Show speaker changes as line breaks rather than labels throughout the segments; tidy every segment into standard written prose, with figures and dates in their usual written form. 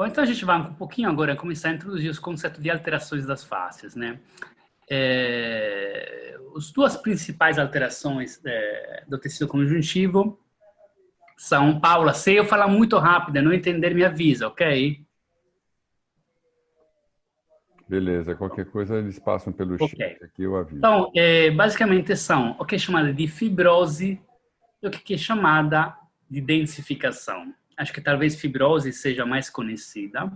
Bom, então a gente vai um pouquinho agora começar a introduzir os conceitos de alterações das faces, né? As duas principais alterações do tecido conjuntivo são, Paula, se eu falar muito rápido e não entender, me avisa, ok?
Beleza, qualquer coisa eles passam pelo chat aqui, eu aviso.
Então, basicamente são o que é chamado de fibrose e o que é chamada de densificação. Acho que talvez fibrose seja mais conhecida.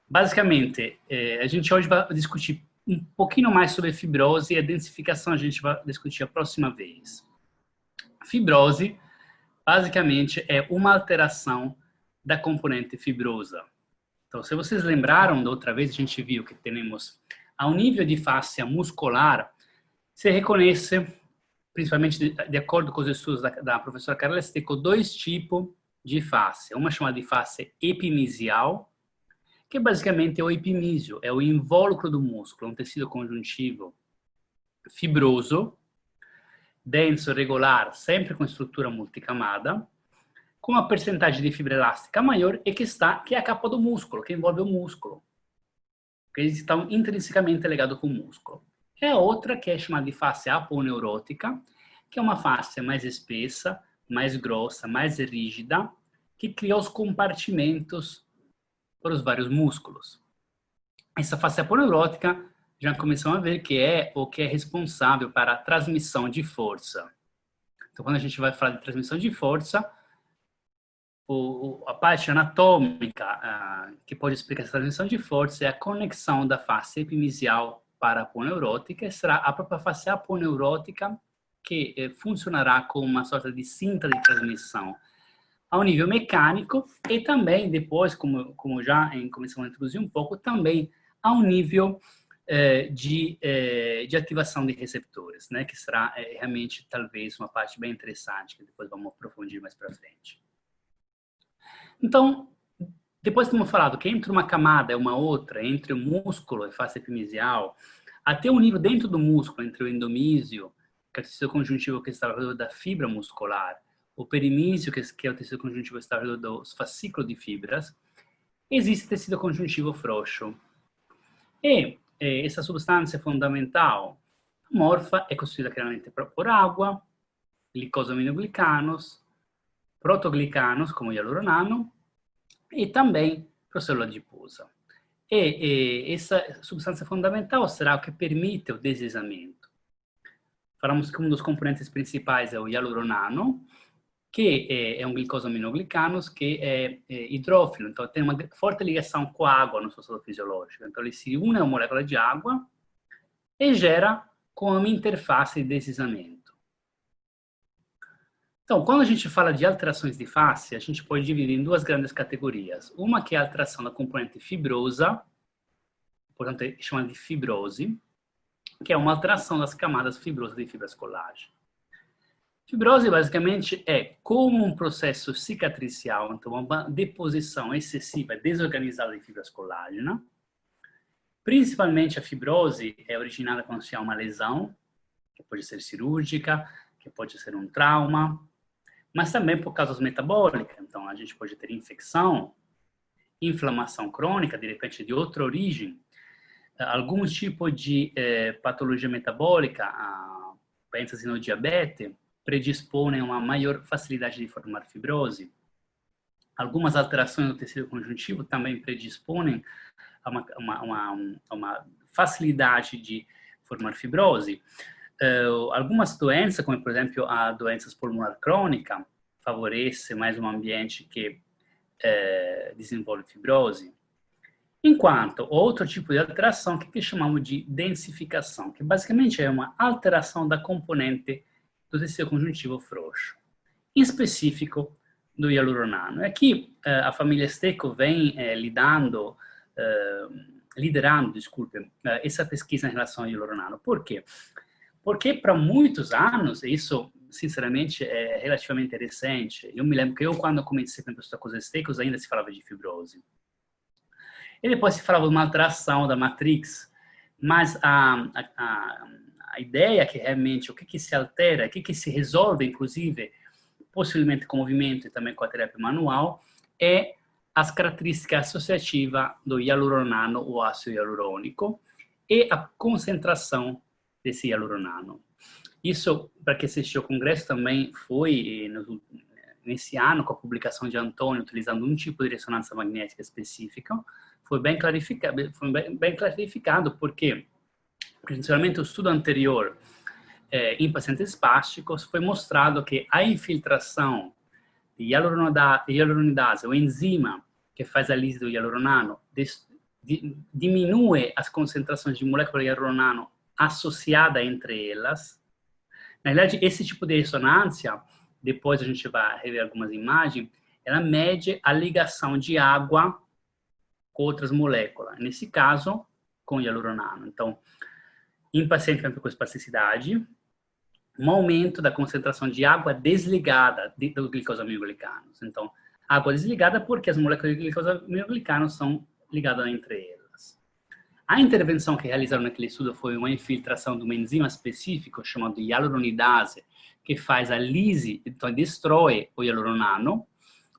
Basicamente, a gente hoje vai discutir um pouquinho mais sobre fibrose e a densificação a gente vai discutir a próxima vez. Fibrose, basicamente, é uma alteração da componente fibrosa. Então, se vocês lembraram da outra vez, a gente viu que temos, ao nível de fáscia muscular, se reconhece, principalmente de acordo com os estudos da professora Carla Stecco, dois tipos de fáscia. Uma chamada de fáscia epimisial, que basicamente é o epimísio, é o invólucro do músculo, um tecido conjuntivo fibroso, denso, regular, sempre com estrutura multicamada, com uma percentagem de fibra elástica maior e que é a capa do músculo, que envolve o músculo. Que eles estão intrinsecamente ligados com o músculo. E a outra, que é chamada de fáscia aponeurótica, que é uma fáscia mais espessa, mais grossa, mais rígida, que cria os compartimentos para os vários músculos. Essa fáscia aponeurótica, já começamos a ver que é o que é responsável para a transmissão de força. Então, quando a gente vai falar de transmissão de força, a parte anatômica que pode explicar essa transmissão de força é a conexão da face epimisial para a aponeurótica, e será a própria face aponeurótica que funcionará como uma sorte de cinta de transmissão ao nível mecânico e também depois, como já começamos a introduzir um pouco, também ao nível de ativação de receptores, né, que será realmente talvez uma parte bem interessante, que depois vamos aprofundir mais para frente. Então, depois de termos falado que entre uma camada e uma outra, entre o músculo e face epimisial, até um nível dentro do músculo, entre o endomísio, que é o tecido conjuntivo que está ao redor da fibra muscular, o perimísio, que é o tecido conjuntivo que está ao redor dos fascículos de fibras, existe tecido conjuntivo frouxo. E essa substância fundamental amorfa é constituída claramente por água, glicosaminoglicanos, protoglicanos, como o hialuroniano, e também célula adiposa. E essa substância fundamental será o que permite o deslizamento. Falamos que um dos componentes principais é o hialuroniano, que é um glicosaminoglicanos que é hidrófilo, então tem uma forte ligação com a água no seu estado fisiológico. Então ele se une a uma molécula de água e gera com uma interface de deslizamento. Então, quando a gente fala de alterações de face, a gente pode dividir em duas grandes categorias. Uma que é a alteração da componente fibrosa, portanto é chamada de fibrose, que é uma alteração das camadas fibrosas de fibras colágeno. Fibrose, basicamente, é como um processo cicatricial, então uma deposição excessiva, desorganizada de fibras colágeno. Principalmente a fibrose é originada quando se há uma lesão, que pode ser cirúrgica, que pode ser um trauma, mas também por causas metabólicas. Então, a gente pode ter infecção, inflamação crônica, de repente de outra origem, algum tipo de patologia metabólica, ênfase no diabetes, predispõem a uma maior facilidade de formar fibrose. Algumas alterações no tecido conjuntivo também predispõem a uma facilidade de formar fibrose. Algumas doenças, como por exemplo a doença pulmonar crônica, favorece mais um ambiente que desenvolve fibrose. Enquanto outro tipo de alteração que chamamos de densificação, que basicamente é uma alteração da componente do tecido conjuntivo frouxo, em específico do hialuroniano. Aqui a família Stecco vem liderando essa pesquisa em relação ao hialuroniano. Por quê? Porque para muitos anos, isso sinceramente é relativamente recente, eu me lembro que quando comecei a estudar com os Steccos, ainda se falava de fibrose. E depois se falava de uma alteração da matrix, mas a ideia que realmente, o que se altera, o que se resolve, inclusive, possivelmente com movimento e também com a terapia manual, é as características associativas do hialuronano ou ácido hialurônico e a concentração desse hialuronano. Isso, para quem assistiu ao congresso, também foi nesse ano, com a publicação de Antônio, utilizando um tipo de ressonância magnética específica, foi bem clarificado porque, principalmente o estudo anterior em pacientes espásticos, foi mostrado que a infiltração de hialuronidase, o enzima que faz a lise do hialuronano, diminui as concentrações de molécula de hialuronano associada entre elas. Na verdade, esse tipo de ressonância, depois a gente vai rever algumas imagens, ela mede a ligação de água com outras moléculas. Nesse caso, com hialuronano. Então, em paciente com espasticidade, um aumento da concentração de água desligada do glicosaminoglicanos. Então, água desligada porque as moléculas de glicosaminoglicanos são ligadas entre elas. A intervenção que realizaram naquele estudo foi uma infiltração de uma enzima específico chamado hialuronidase, que faz a lise, então destrói o hialuronano.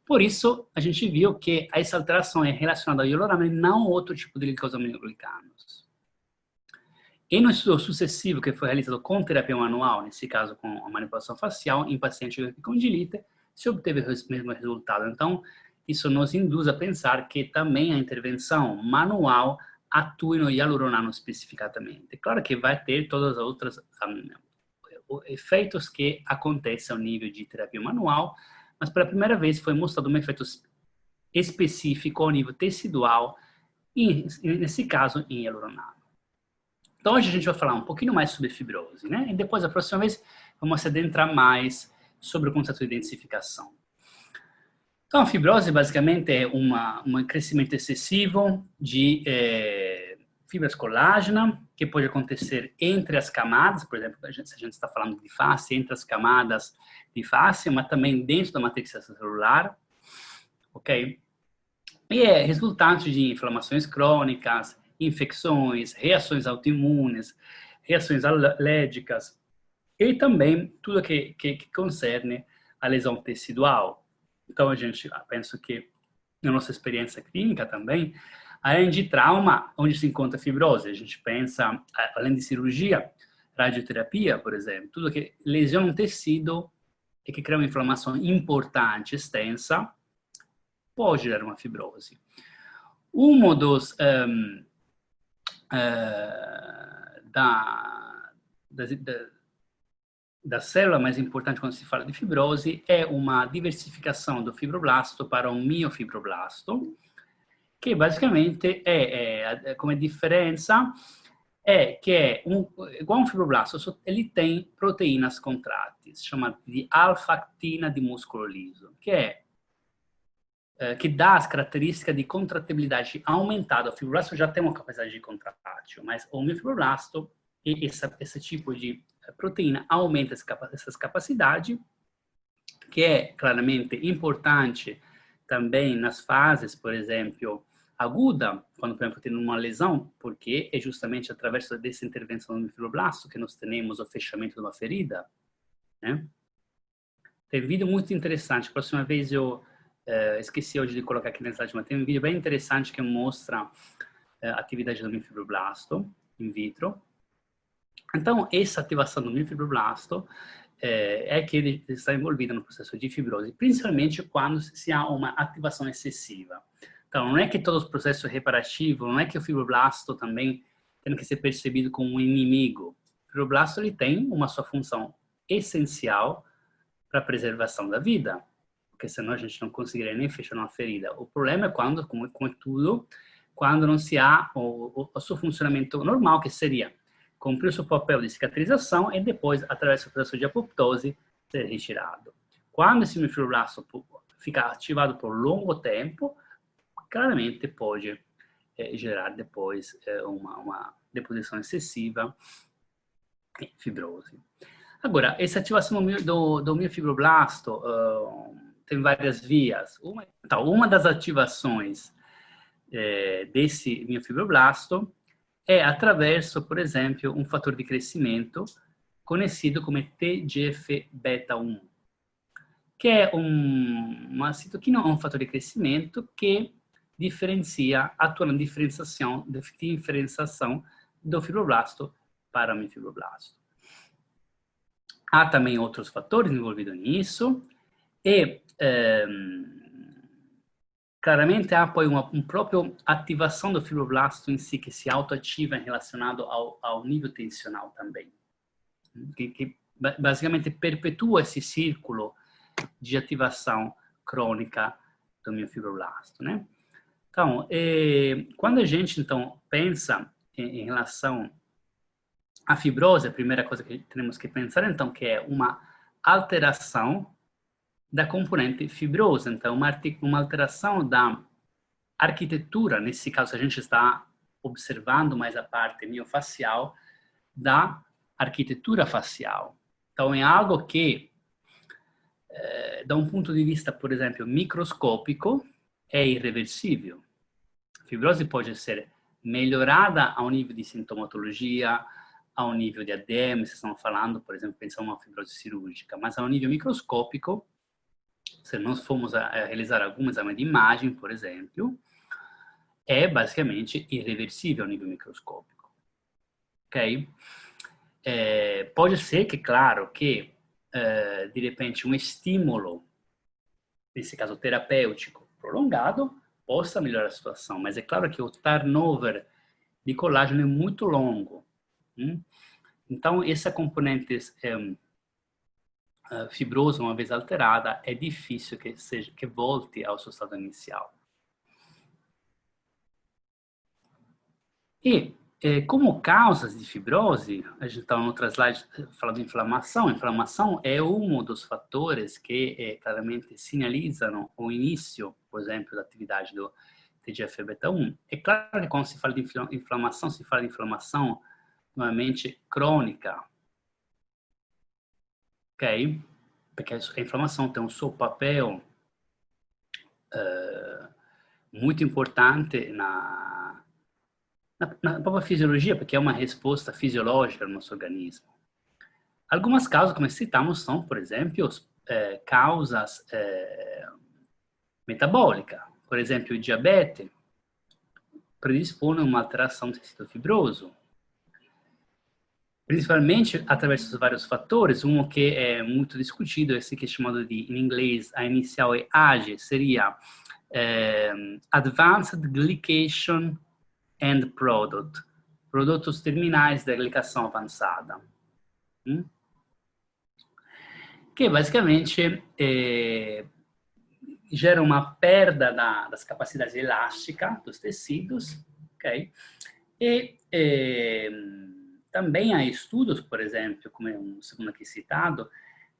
Por isso, a gente viu que essa alteração é relacionada ao hialuronano e não a outro tipo de glicosaminoglicanos. E no estudo sucessivo, que foi realizado com terapia manual, nesse caso com a manipulação facial, em pacientes com condilite, se obteve o mesmo resultado. Então, isso nos induz a pensar que também a intervenção manual atue no hialuronano especificamente. Claro que vai ter todas as outras efeitos que acontecem ao nível de terapia manual, mas pela primeira vez foi mostrado um efeito específico ao nível tecidual, nesse caso em hialuronano. Então, hoje a gente vai falar um pouquinho mais sobre fibrose, né? E depois, a próxima vez, vamos se adentrar mais sobre o conceito de identificação. Então, a fibrose, basicamente, é um crescimento excessivo de fibras colágena, que pode acontecer entre as camadas, por exemplo, se a gente está falando de face, entre as camadas de face, mas também dentro da matriz celular, ok? E é resultante de inflamações crônicas, infecções, reações autoimunes, reações alérgicas e também tudo que concerne a lesão tecidual. Então, a gente pensa que, na nossa experiência clínica também, além de trauma, onde se encontra fibrose, a gente pensa, além de cirurgia, radioterapia, por exemplo, tudo que lesiona um tecido e que cria uma inflamação importante, extensa, pode gerar uma fibrose. Um dos da célula mais importante quando se fala de fibrose é uma diversificação do fibroblasto para um miofibroblasto, que basicamente como a diferença que é igual a um fibroblasto, ele tem proteínas contráteis, chamadas de alfa-actina de músculo liso, que dá as características de contratibilidade aumentada. O fibroblasto já tem uma capacidade de contrátil, mas o miofibroblasto e esse tipo de proteína aumenta essas capacidades, que é claramente importante também nas fases, por exemplo, aguda, quando, por exemplo, tem uma lesão, porque é justamente através dessa intervenção do miofibroblasto que nós temos o fechamento de uma ferida, né? Tem um vídeo muito interessante, a próxima vez eu esqueci hoje de colocar aqui na slide, mas tem um vídeo bem interessante que mostra a atividade do miofibroblasto in vitro. Então, essa ativação do miofibroblasto é que ele está envolvida no processo de fibrose, principalmente quando se há uma ativação excessiva. Então, não é que todo o processo é reparativo, não é que o fibroblasto também tem que ser percebido como um inimigo. O fibroblasto ele tem uma sua função essencial para a preservação da vida, porque senão a gente não conseguiria nem fechar uma ferida. O problema é quando, como é tudo, quando não se há o seu funcionamento normal, que seria cumprir o seu papel de cicatrização e depois, através do processo de apoptose, ser retirado. Quando esse miofibroblasto fica ativado por longo tempo, claramente pode gerar depois uma deposição excessiva e fibrose. Agora, essa ativação do miofibroblasto tem várias vias. Uma das ativações desse miofibroblasto é através, por exemplo, um fator de crescimento conhecido como TGF-beta1. che è uma citoquina, um fator de crescimento que atua na diferenciação do fibroblasto para o miofibroblast. Há também outros fatores envolvidos nisso e claramente há poi uma própria ativação do fibroblasto em si que se autoativa relacionado ao nível tensional também, que basicamente perpetua esse círculo de ativação crônica do miofibroblasto, né? Então, quando a gente então pensa em relação à fibrose, a primeira coisa que temos que pensar então que é uma alteração da componente fibrosa, então uma alteração da arquitetura, nesse caso a gente está observando mais a parte miofacial da arquitetura facial. Então é algo que, da um ponto de vista, por exemplo, microscópico, é irreversível. A fibrose pode ser melhorada ao nível de sintomatologia, ao nível de ADM, se estamos falando, por exemplo, pensando em uma fibrose cirúrgica, mas ao nível microscópico, se nós formos a realizar algum exame de imagem, por exemplo, é basicamente irreversível ao nível microscópico. Ok? Pode ser que, claro, que de repente um estímulo, nesse caso terapêutico, prolongado, possa melhorar a situação, mas é claro que o turnover de colágeno é muito longo. Então, essa componente fibrosa, uma vez alterada, é difícil que volte ao seu estado inicial. E, como causas de fibrose, a gente está em outra slide falando de inflamação. A inflamação é um dos fatores que claramente sinalizam o início, por exemplo, da atividade do TGF-beta1. É claro que quando se fala de inflamação, se fala de inflamação normalmente crônica. Ok? Porque a inflamação tem um seu papel muito importante na própria fisiologia, porque é uma resposta fisiológica do nosso organismo. Algumas causas, como citamos, são, por exemplo, causas metabólicas. Por exemplo, o diabetes predispõe a uma alteração do tecido fibroso. Principalmente através dos vários fatores, um que é muito discutido, esse que é chamado de, em inglês, a inicial é AGE, seria Advanced Glycation End Product, produtos terminais da glicação avançada. Que basicamente gera uma perda das capacidades elásticas dos tecidos, ok? E também há estudos, por exemplo, como é um segundo aqui citado,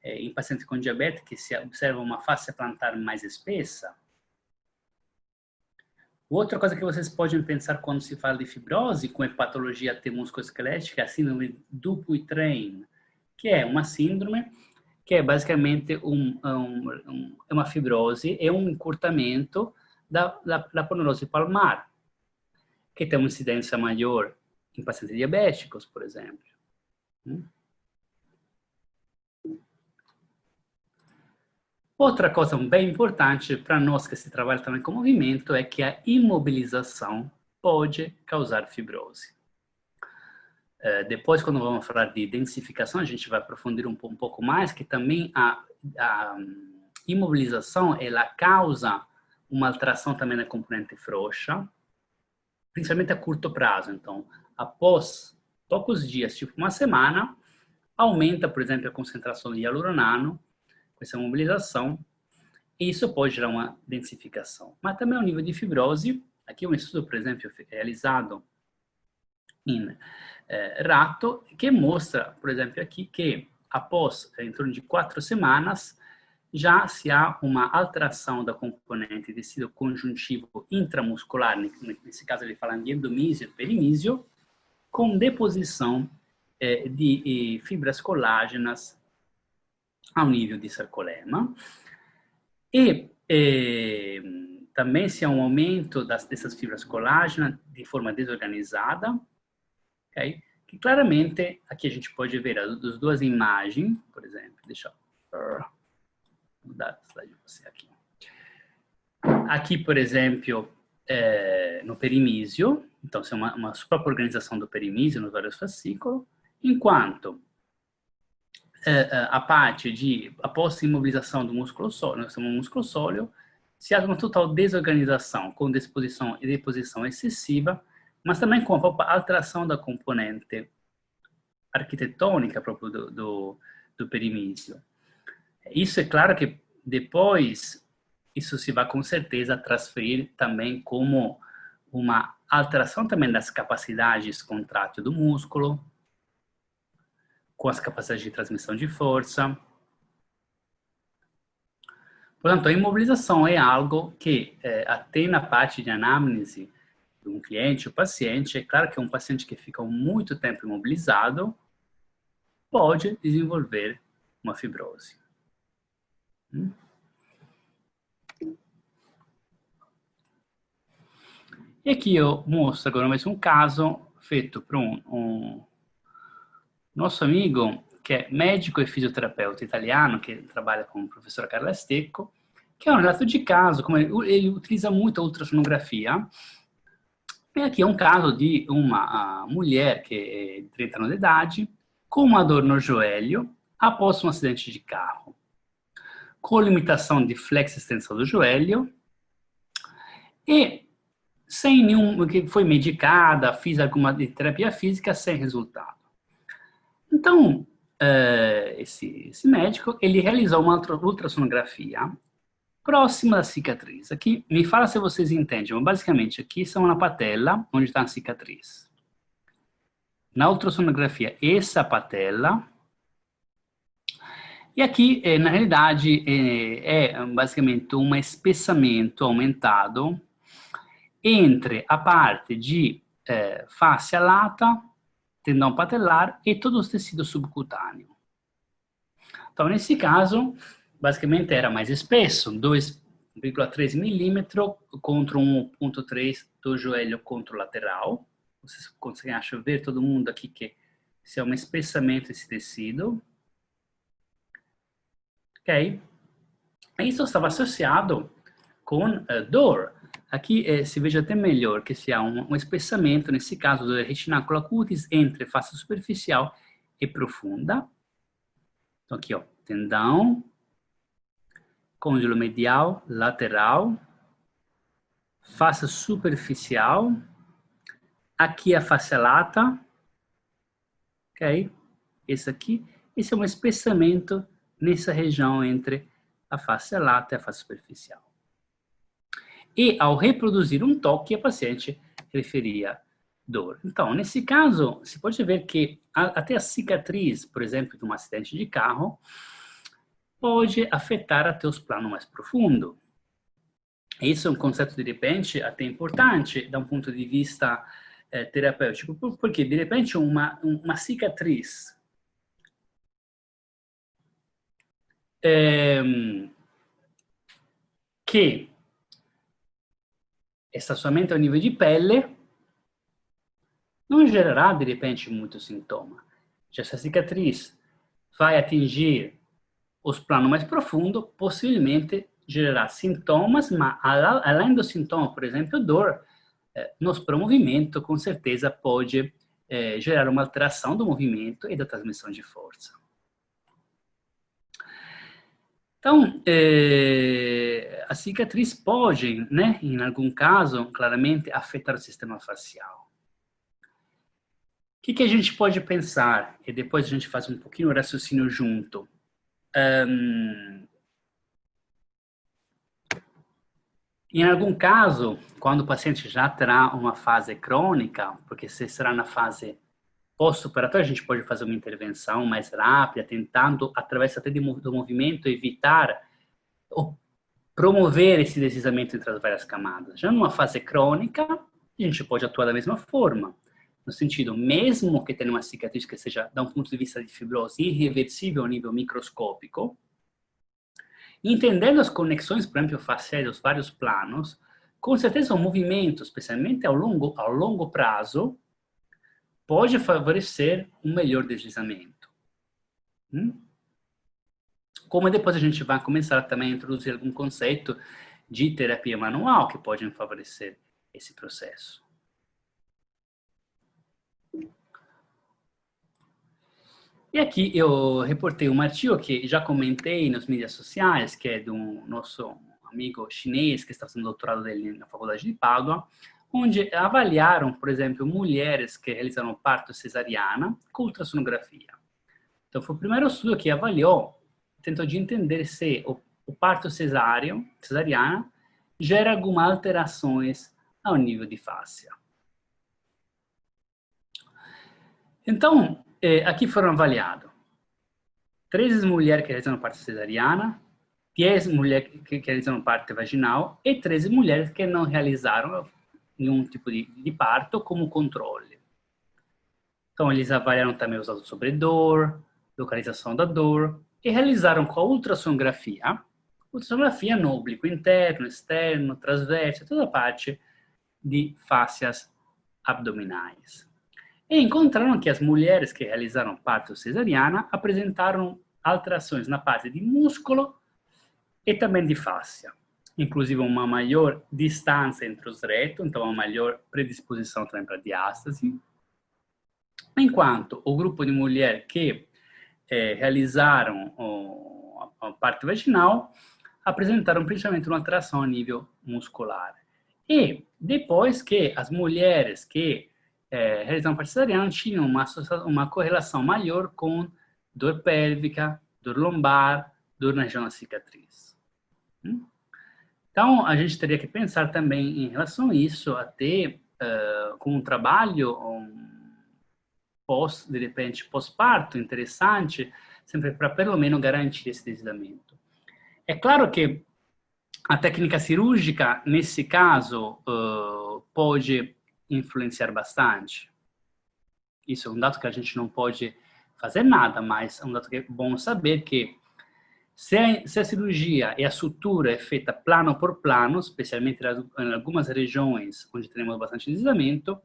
em pacientes com diabetes que se observa uma face plantar mais espessa. Outra coisa que vocês podem pensar quando se fala de fibrose com hepatologia musculoesquelética é a síndrome Dupuytren, que é uma síndrome que é basicamente uma fibrose, é um encurtamento da ponderose palmar, que tem uma incidência maior em pacientes diabéticos, por exemplo. Outra coisa bem importante para nós que se trabalha também com movimento é que a imobilização pode causar fibrose. Depois, quando vamos falar de densificação, a gente vai aprofundir um pouco mais, que também a imobilização, ela causa uma alteração também na componente frouxa, principalmente a curto prazo. Então, após poucos dias, tipo uma semana, aumenta, por exemplo, a concentração de hialuronano, com essa mobilização, e isso pode gerar uma densificação. Mas também o nível de fibrose, aqui um estudo, por exemplo, realizado em rato, que mostra, por exemplo, aqui que após em torno de 4 semanas, já se há uma alteração da componente tecido conjuntivo intramuscular, nesse caso ele fala de endomísio e perimísio, com deposição de fibras colágenas ao nível de sarcolema. E também se há um aumento dessas fibras colágenas de forma desorganizada, okay? Que claramente, aqui a gente pode ver as duas imagens, por exemplo, deixa eu... Vou mudar a slide de você aqui. Aqui, por exemplo, no perimísio, então, isso é uma própria organização do perimísio nos vários fascículos, enquanto a parte após a imobilização do músculo sóleo, se há uma total desorganização, com disposição e deposição excessiva, mas também com a própria alteração da componente arquitetônica próprio do perimísio. Isso é claro que depois, isso se vai com certeza transferir também como uma alteração também das capacidades contráteis do músculo, com as capacidades de transmissão de força. Portanto, a imobilização é algo que, até na parte de anamnese de um cliente ou paciente, é claro que um paciente que fica muito tempo imobilizado pode desenvolver uma fibrose. E aqui eu mostro agora mais um caso feito por um nosso amigo, que é médico e fisioterapeuta italiano, que trabalha com o professor Carla Stecco, que é um relato de caso, como ele utiliza muito a ultrassonografia. E aqui é um caso de uma mulher que é de 30 anos de idade, com uma dor no joelho, após um acidente de carro, com limitação de flex-extensão do joelho, e sem nenhum, que foi medicada, fiz alguma terapia física sem resultado. Então, esse médico, ele realizou uma ultrassonografia próxima da cicatriz. Aqui, me fala se vocês entendem, mas basicamente aqui são na patela, onde está a cicatriz. Na ultrassonografia, essa patela. E aqui, na realidade, é basicamente um espessamento aumentado entre a parte de fáscia lata, tendão patelar e todo o tecido subcutâneo. Então, nesse caso, basicamente era mais espesso, 2,3 milímetros contra 1,3 do joelho contra o lateral. Vocês conseguem, acho, ver todo mundo aqui que se é um espessamento desse tecido. Ok? Isso estava associado com dor. Aqui se veja até melhor que se há um espessamento, nesse caso, da retinácula cutis entre face superficial e profunda. Então, aqui, ó, tendão, côndilo medial, lateral, face superficial, aqui a face lata, ok? Esse aqui, esse é um espessamento nessa região entre a face lata e a face superficial. E ao reproduzir um toque, a paciente referia dor. Então, nesse caso, se pode ver que até a cicatriz, por exemplo, de um acidente de carro, pode afetar até os planos mais profundos. Isso é um conceito, de repente, até importante, da um ponto de vista terapêutico, porque, de repente, uma cicatriz que está somente ao nível de pele, não gerará, de repente, muito sintoma. Já essa cicatriz vai atingir os planos mais profundos, possivelmente gerará sintomas, mas além do sintoma, por exemplo, dor, nos promovimento, com certeza pode gerar uma alteração do movimento e da transmissão de força. Então, a cicatriz pode, né, em algum caso, claramente, afetar o sistema facial. O que a gente pode pensar? E depois a gente faz um pouquinho o raciocínio junto. Em algum caso, quando o paciente já terá uma fase crônica, porque se será na fase pós-operatória, a gente pode fazer uma intervenção mais rápida, tentando, através até do movimento, evitar ou promover esse deslizamento entre as várias camadas. Já numa fase crônica, a gente pode atuar da mesma forma. No sentido, mesmo que tenha uma cicatriz que seja, da um ponto de vista de fibrose, irreversível a nível microscópico, entendendo as conexões, por exemplo, faciais dos vários planos, com certeza o movimento, especialmente ao longo prazo, pode favorecer um melhor deslizamento. Como depois a gente vai começar também a introduzir algum conceito de terapia manual que pode favorecer esse processo. E aqui eu reportei um artigo que já comentei nas mídias sociais, que é do nosso amigo chinês que está fazendo doutorado dele na Faculdade de Pádua, onde avaliaram, por exemplo, mulheres que realizaram parto cesariana com ultrassonografia. Então, foi o primeiro estudo que avaliou, tentou de entender se o parto cesariana gera algumas alterações ao nível de fáscia. Então, aqui foram avaliados 13 mulheres que realizaram parto cesariana, 10 mulheres que realizaram parto vaginal e 13 mulheres que não realizaram nenhum tipo de parto como controle. Então, eles avaliaram também os dados sobre dor, localização da dor, e realizaram com a ultrassonografia no oblíquo interno, externo, transverso, toda a parte de fáscias abdominais. E encontraram que as mulheres que realizaram parto cesariana apresentaram alterações na parte de músculo e também de fáscia, inclusive uma maior distância entre os retos, então uma maior predisposição também para diástase, enquanto o grupo de mulheres que realizaram a parte vaginal apresentaram principalmente uma alteração a nível muscular. E depois que as mulheres que realizaram parte cesariana tinham uma correlação maior com dor pélvica, dor lombar, dor na região da cicatriz. Então, a gente teria que pensar também em relação a isso, até com um trabalho de repente, pós-parto interessante, sempre para pelo menos garantir esse deslizamento. É claro que a técnica cirúrgica, nesse caso, pode influenciar bastante. Isso é um dado que a gente não pode fazer nada, mas é um dado que é bom saber que se a cirurgia e a sutura é feita plano por plano, especialmente em algumas regiões onde temos bastante deslizamento,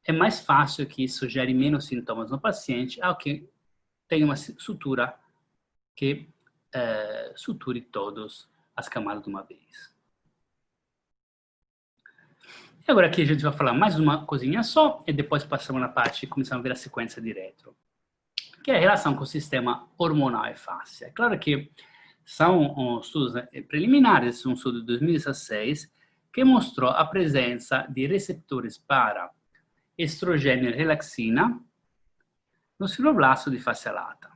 é mais fácil que isso gere menos sintomas no paciente ao que tem uma sutura que suture todas as camadas de uma vez. E agora aqui a gente vai falar mais uma coisinha só e depois passamos na parte e começamos a ver a sequência direto, que é a relação com o sistema hormonal e fáscia. É claro que são estudos preliminares, um estudo de 2016 que mostrou a presença de receptores para estrogênio e relaxina nos fibroblastos de fáscia lata.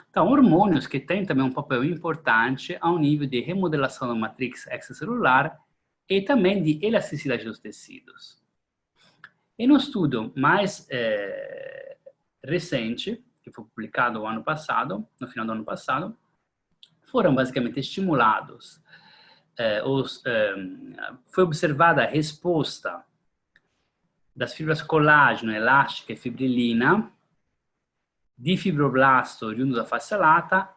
Então, hormônios que têm também um papel importante ao nível de remodelação da matrix extracelular e também de elasticidade dos tecidos. E no estudo mais recente, que foi publicado no final do ano passado, foram basicamente estimulados, foi observada a resposta das fibras colágeno, elástica e fibrilina de fibroblasto oriundo da fáscia lata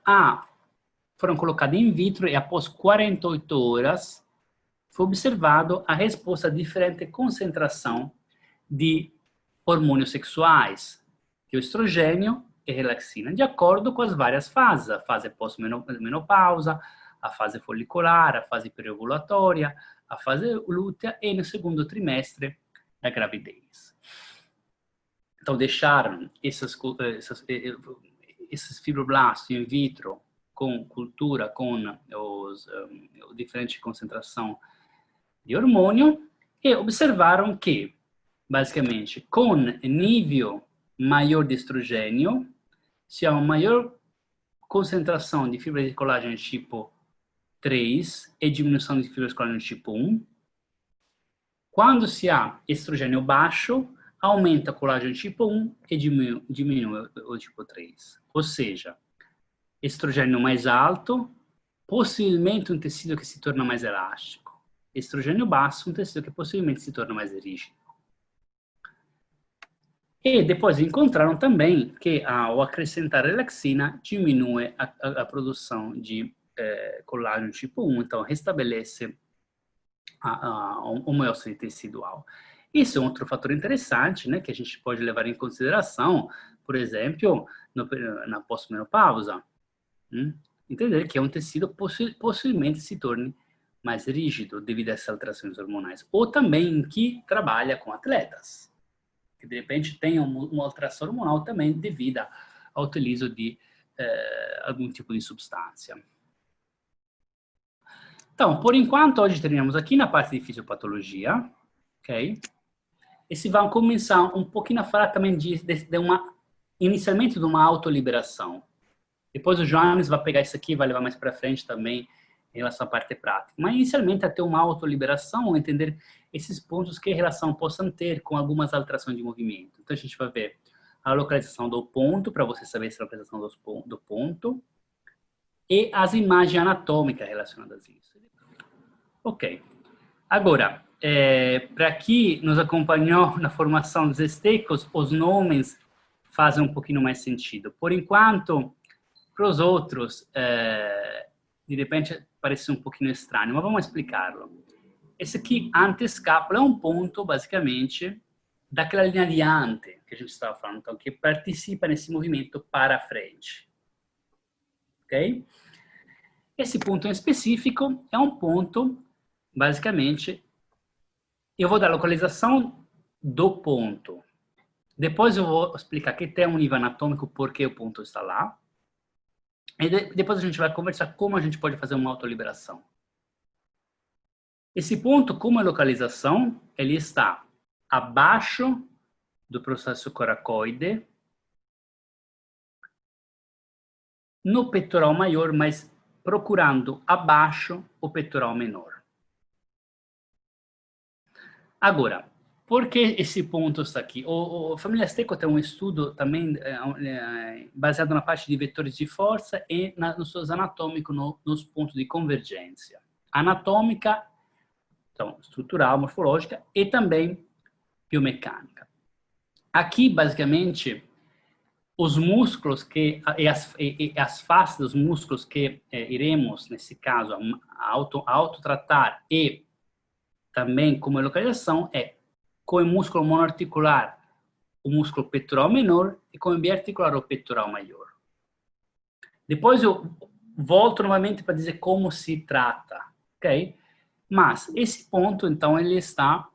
foram colocados in vitro e após 48 horas foi observado a resposta a diferente concentração de hormônios sexuais, que é o estrogênio e relaxina, de acordo com as várias fases, a fase pós-menopausa, a fase folicular, a fase pré-ovulatória, a fase lútea e no segundo trimestre da gravidez. Então, deixaram esses fibroblastos in vitro com cultura, com diferente concentração de hormônio e observaram que, basicamente, com nível maior de estrogênio, se há uma maior concentração de fibras de colágeno tipo 3 e diminuição de fibras de colágeno tipo 1. Quando se há estrogênio baixo, aumenta o colágeno tipo 1 e diminui o tipo 3. Ou seja, estrogênio mais alto, possivelmente um tecido que se torna mais elástico. Estrogênio baixo, um tecido que possivelmente se torna mais rígido. E depois encontraram também que ao acrescentar relaxina, diminui a produção de colágeno tipo 1, então restabelece a homeostase tecidual. Isso é um outro fator interessante, né, que a gente pode levar em consideração, por exemplo, na pós-menopausa. entender que é um tecido possivelmente se torne mais rígido devido a essas alterações hormonais. Ou também que trabalha com atletas, que de repente tenham uma alteração hormonal também devido ao utilizo de algum tipo de substância. Então, por enquanto, hoje terminamos aqui na parte de fisiopatologia, ok? E se vai começar um pouquinho a falar também inicialmente de uma autoliberação. Depois o Joanes vai pegar isso aqui e vai levar mais para frente também em relação à parte prática. Mas inicialmente é ter uma autoliberação ou entender esses pontos que relação possam ter com algumas alterações de movimento. Então a gente vai ver a localização do ponto, para você saber se a localização do ponto, e as imagens anatômicas relacionadas a isso. Ok. Agora, para quem nos acompanhou na formação dos estecos, os nomes fazem um pouquinho mais sentido. Por enquanto, para os outros, de repente parece um pouquinho estranho, mas vamos explicá-lo. Esse aqui, antescápula, é um ponto, basicamente, daquela linha de ante que a gente estava falando, então, que participa nesse movimento para frente. Ok? Esse ponto em específico é um ponto, basicamente, eu vou dar a localização do ponto. Depois eu vou explicar que tem um nível anatômico, por que o ponto está lá. E depois a gente vai conversar como a gente pode fazer uma autoliberação. Esse ponto, como é localização, ele está abaixo do processo coracoide, no peitoral maior, mas procurando abaixo o peitoral menor. Agora, por que esse ponto está aqui? A família Stecco tem um estudo também baseado na parte de vetores de força e nos estudos anatômicos nos pontos de convergência. Anatômica, então, estrutural, morfológica e também biomecânica. Aqui, basicamente, os músculos e as faces dos músculos que iremos, nesse caso, autotratar e também como localização com o músculo monoarticular, o músculo peitoral menor e com o biarticular, o peitoral maior. Depois eu volto novamente para dizer como se trata, ok? Mas esse ponto, então, ele está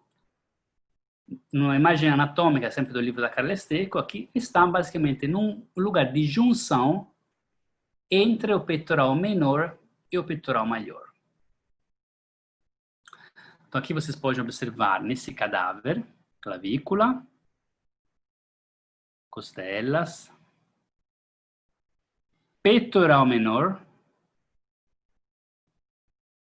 numa imagem anatômica, sempre do livro da Carla Stecco, aqui está basicamente num lugar de junção entre o peitoral menor e o peitoral maior. Então aqui vocês podem observar nesse cadáver, clavícula, costelas, peitoral menor,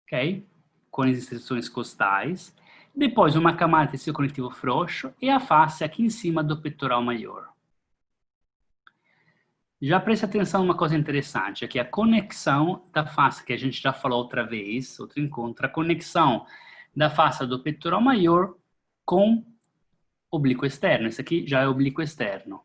ok? Com as inserções costais. Depois uma camada de tecido conectivo frouxo e a face aqui em cima do peitoral maior. Já preste atenção numa coisa interessante, aqui a conexão da face, que a gente já falou outra vez, outro encontro, a conexão da face do peitoral maior com o oblíquo externo. Esse aqui já é o oblíquo externo.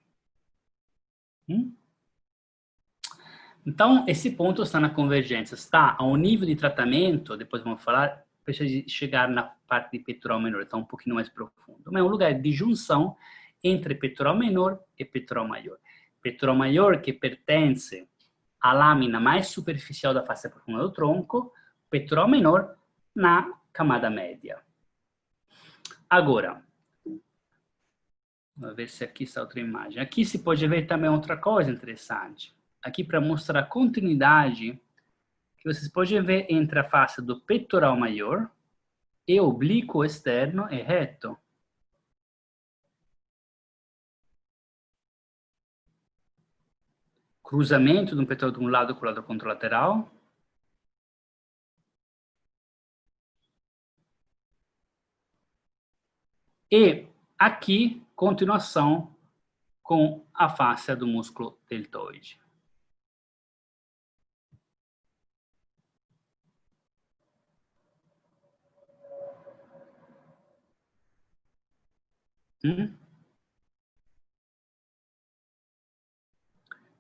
Então, esse ponto está na convergência, está a um nível de tratamento, depois vamos falar, para chegar na parte de peitoral menor, então um pouquinho mais profundo. Mas é um lugar de junção entre peitoral menor e peitoral maior. Peitoral maior que pertence à lâmina mais superficial da face profunda do tronco, peitoral menor na camada média. Agora, vamos ver se aqui está outra imagem. Aqui se pode ver também outra coisa interessante. Aqui para mostrar a continuidade que vocês podem ver entre a face do peitoral maior e o oblíquo externo e reto. Cruzamento de um peitoral de um lado com o lado contralateral. E aqui, continuação com a face do músculo deltoide.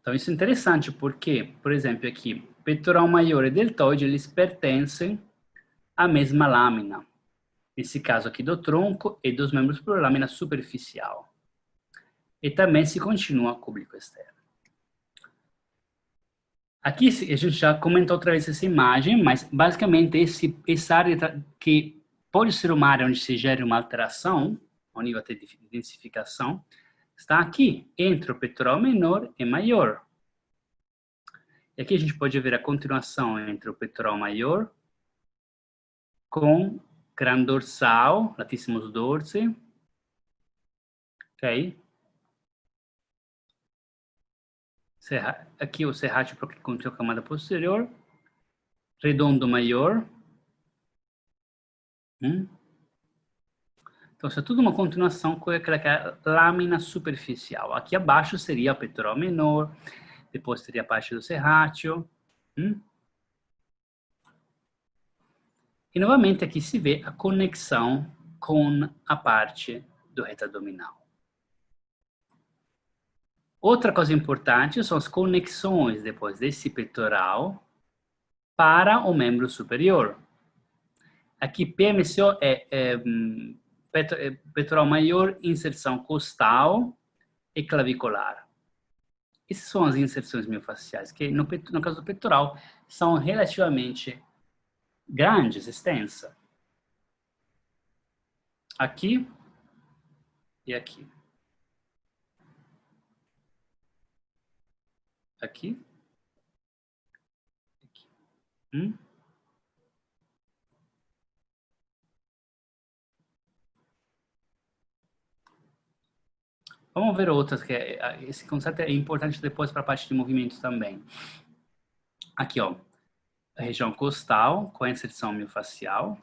Então, isso é interessante porque, por exemplo, aqui, peitoral maior e deltoide, eles pertencem à mesma lâmina. Nesse caso aqui do tronco e dos membros por lâmina superficial. E também se continua com o oblíquo externo. Aqui a gente já comentou outra vez essa imagem, mas basicamente essa área que pode ser uma área onde se gere uma alteração, ao nível de densificação, está aqui, entre o peitoral menor e maior. E aqui a gente pode ver a continuação entre o peitoral maior com crânio dorsal, latissimus dorsi, ok? Aqui o serrátil porque contém a camada posterior, redondo maior. Então, isso é tudo uma continuação com aquela lâmina superficial. Aqui abaixo seria o peitoral menor, depois teria a parte do serrátil. E novamente aqui se vê a conexão com a parte do reto abdominal. Outra coisa importante são as conexões depois desse peitoral para o membro superior. Aqui PMCO é peitoral maior, inserção costal e clavicular. Essas são as inserções miofasciais, que no caso do peitoral são relativamente grandes, extensas. Aqui e aqui. Aqui. Aqui. Vamos ver outras, que esse conceito é importante depois para a parte de movimentos também. Aqui, ó, a região costal com a inserção miofascial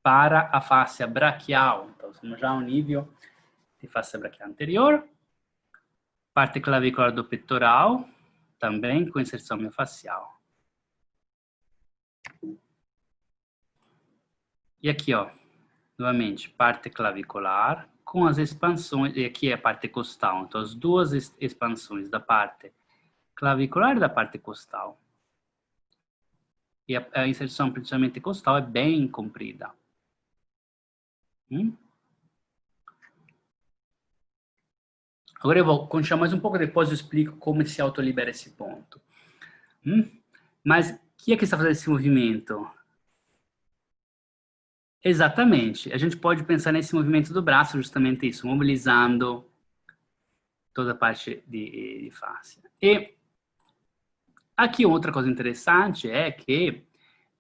para a face braquial. Então, estamos já ao nível de face braquial anterior. Parte clavicular do peitoral, também com inserção miofascial. E aqui, ó, novamente, parte clavicular com as expansões, e aqui é a parte costal, então as duas expansões da parte clavicular e da parte costal. E a inserção principalmente costal é bem comprida. Agora eu vou continuar mais um pouco, depois eu explico como se autolibera esse ponto. Mas quem é que está fazendo esse movimento? Exatamente. A gente pode pensar nesse movimento do braço, justamente isso, mobilizando toda a parte de face. E aqui outra coisa interessante é que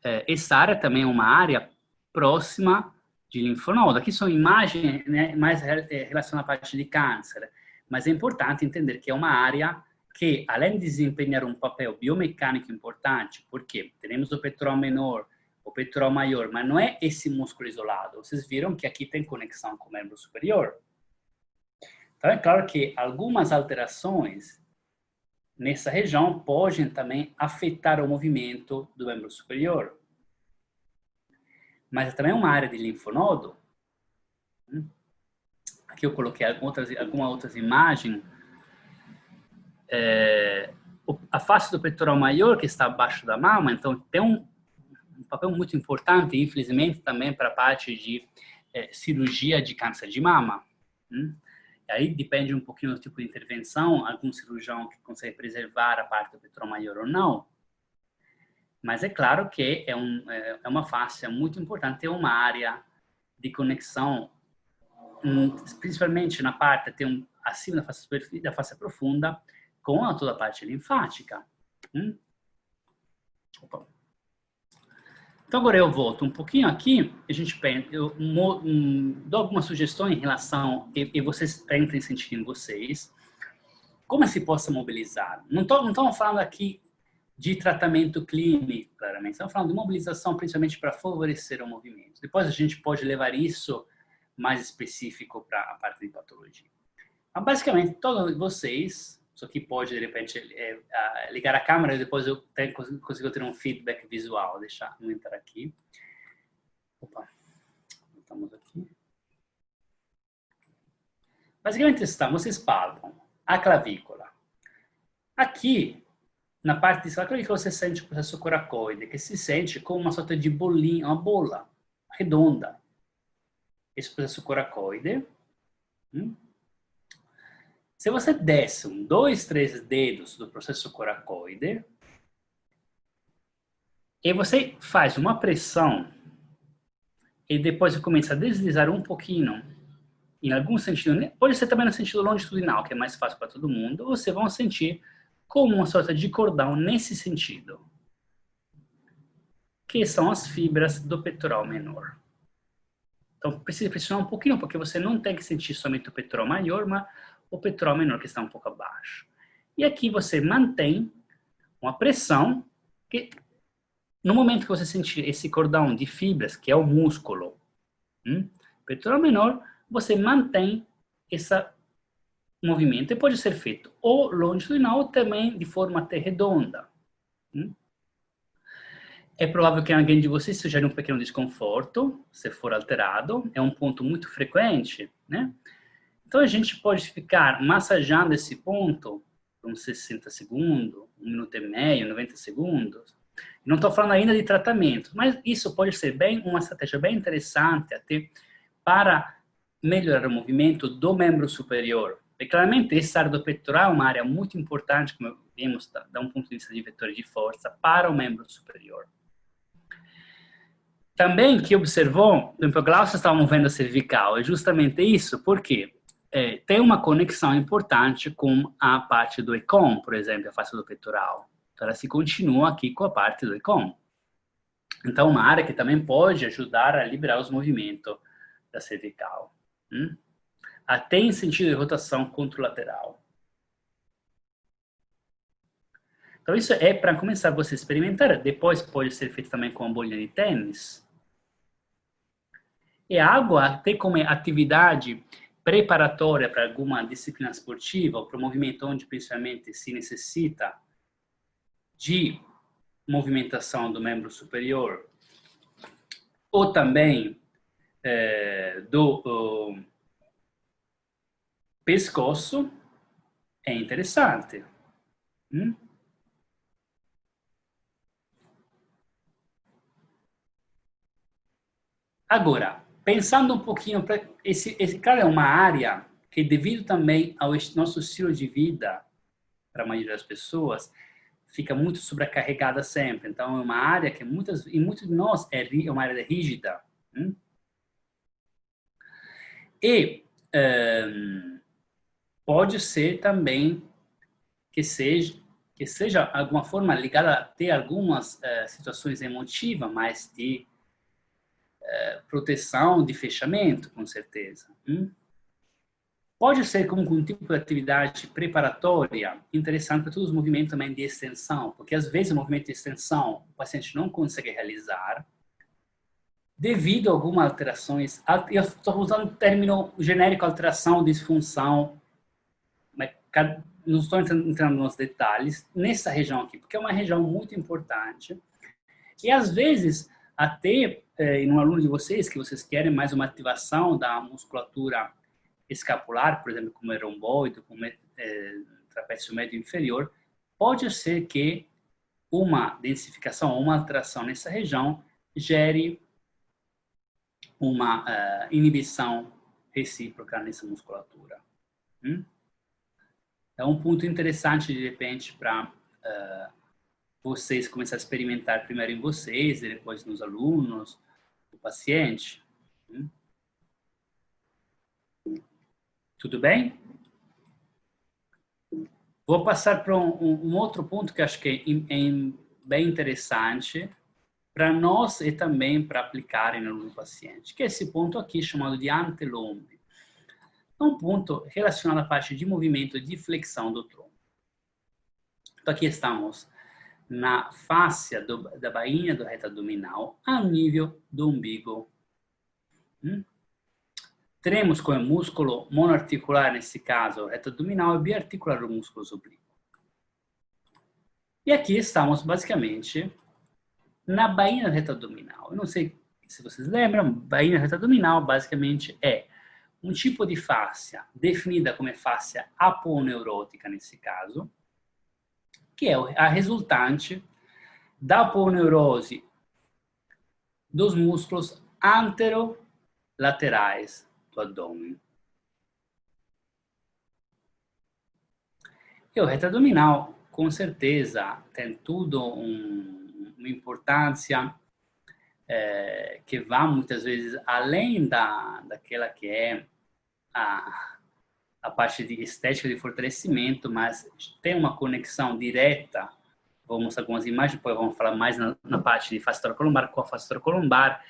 essa área também é uma área próxima de linfonodo. Aqui são imagens, né, mais relacionadas à parte de câncer, mas é importante entender que é uma área que, além de desempenhar um papel biomecânico importante, porque temos o peitoral menor, o peitoral maior, mas não é esse músculo isolado. Vocês viram que aqui tem conexão com o membro superior. Então, é claro que algumas alterações nessa região podem também afetar o movimento do membro superior. Mas também é uma área de linfonodo. Aqui eu coloquei algumas outras imagens. A face do peitoral maior, que está abaixo da mama, então tem um papel muito importante, infelizmente, também para a parte de cirurgia de câncer de mama. Aí depende um pouquinho do tipo de intervenção, algum cirurgião que consegue preservar a parte do peitoral maior ou não. Mas é claro que é uma face muito importante, é uma área de conexão, principalmente na parte, acima da face profunda, com toda a parte linfática. Opa. Então, agora eu volto um pouquinho aqui, eu dou algumas sugestões em relação, e vocês tentem sentir em vocês, como se possa mobilizar. Não estamos falando aqui de tratamento clínico, claramente, estamos falando de mobilização principalmente para favorecer o movimento. Depois a gente pode levar isso mais específico para a parte de patologia. Mas, basicamente, todos vocês, isso aqui pode, de repente, ligar a câmera e depois eu consigo ter um feedback visual. Deixa eu entrar aqui. Opa, estamos aqui. Basicamente, vocês palpam a clavícula. Aqui, na parte de clavícula, você sente o processo coracoide, que se sente como uma sorta de bolinha, uma bola redonda. Esse processo coracoide Se você desce 2, 3 dedos do processo coracoide e você faz uma pressão e depois você começa a deslizar um pouquinho em algum sentido, pode ser também no sentido longitudinal, que é mais fácil para todo mundo, você vai sentir como uma sorte de cordão nesse sentido, que são as fibras do peitoral menor. Então, precisa pressionar um pouquinho, porque você não tem que sentir somente o peitoral maior, mas o peitoral menor que está um pouco abaixo. E aqui você mantém uma pressão que, no momento que você sentir esse cordão de fibras, que é o músculo, peitoral menor, você mantém esse movimento. E pode ser feito ou longitudinal ou também de forma até redonda. É provável que alguém de vocês sugere um pequeno desconforto, se for alterado. É um ponto muito frequente, né? Então, a gente pode ficar massageando esse ponto por uns 60 segundos, 1 minuto e meio, 90 segundos. Não estou falando ainda de tratamento, mas isso pode ser uma estratégia bem interessante até para melhorar o movimento do membro superior. E claramente, essa área do peitoral é uma área muito importante, como vimos, da um ponto de vista de vetores de força, para o membro superior. Também que observou, por exemplo, o Glaucio estava movendo a cervical, é justamente isso, porque tem uma conexão importante com a parte do ECOM, por exemplo, a face do peitoral. Então, ela se continua aqui com a parte do ECOM. Então, uma área que também pode ajudar a liberar os movimentos da cervical. Até em sentido de rotação contralateral. Então, isso é para começar você a experimentar. Depois pode ser feito também com a bolinha de tênis. E algo até como atividade preparatória para alguma disciplina esportiva, ou para um movimento onde principalmente se necessita de movimentação do membro superior, ou também do pescoço, é interessante. Agora, pensando um pouquinho, claro, é uma área que, devido também ao nosso estilo de vida, para a maioria das pessoas, fica muito sobrecarregada sempre. Então, é uma área que muitos de nós é uma área rígida. E pode ser também que seja alguma forma ligada a ter algumas situações emotivas, mas de proteção, de fechamento, com certeza. Pode ser como um tipo de atividade preparatória interessante para todos os movimentos também de extensão, porque às vezes o movimento de extensão o paciente não consegue realizar devido a algumas alterações. Eu estou usando o termo genérico alteração ou disfunção, mas não estou entrando nos detalhes nessa região aqui, porque é uma região muito importante. E às vezes, até em um aluno de vocês, que vocês querem mais uma ativação da musculatura escapular, por exemplo, como é romboide, como é trapézio médio inferior, pode ser que uma densificação ou uma alteração nessa região gere uma inibição recíproca nessa musculatura. É um ponto interessante, de repente, para vocês começarem a experimentar primeiro em vocês, e depois nos alunos, no paciente. Tudo bem? Vou passar para um outro ponto que acho que é bem interessante para nós e também para aplicar no paciente, que é esse ponto aqui chamado de antelombe. É um ponto relacionado à parte de movimento de flexão do tronco. Então, aqui estamos na fáscia da bainha do reto abdominal, a nível do umbigo. Teremos como músculo monoarticular, nesse caso, o reto abdominal, e biarticular o músculo oblíquo. E aqui estamos, basicamente, na bainha do reto abdominal. Eu não sei se vocês lembram, bainha do reto abdominal, basicamente, é um tipo de fáscia definida como fáscia aponeurótica, nesse caso, que é a resultante da aponeurose dos músculos anterolaterais do abdômen. E o reto abdominal, com certeza, tem tudo uma importância que vai muitas vezes além daquela que é a parte de estética de fortalecimento, mas tem uma conexão direta. Vou mostrar algumas imagens, depois vamos falar mais na parte de face thoracolumbar com a face thoracolumbar,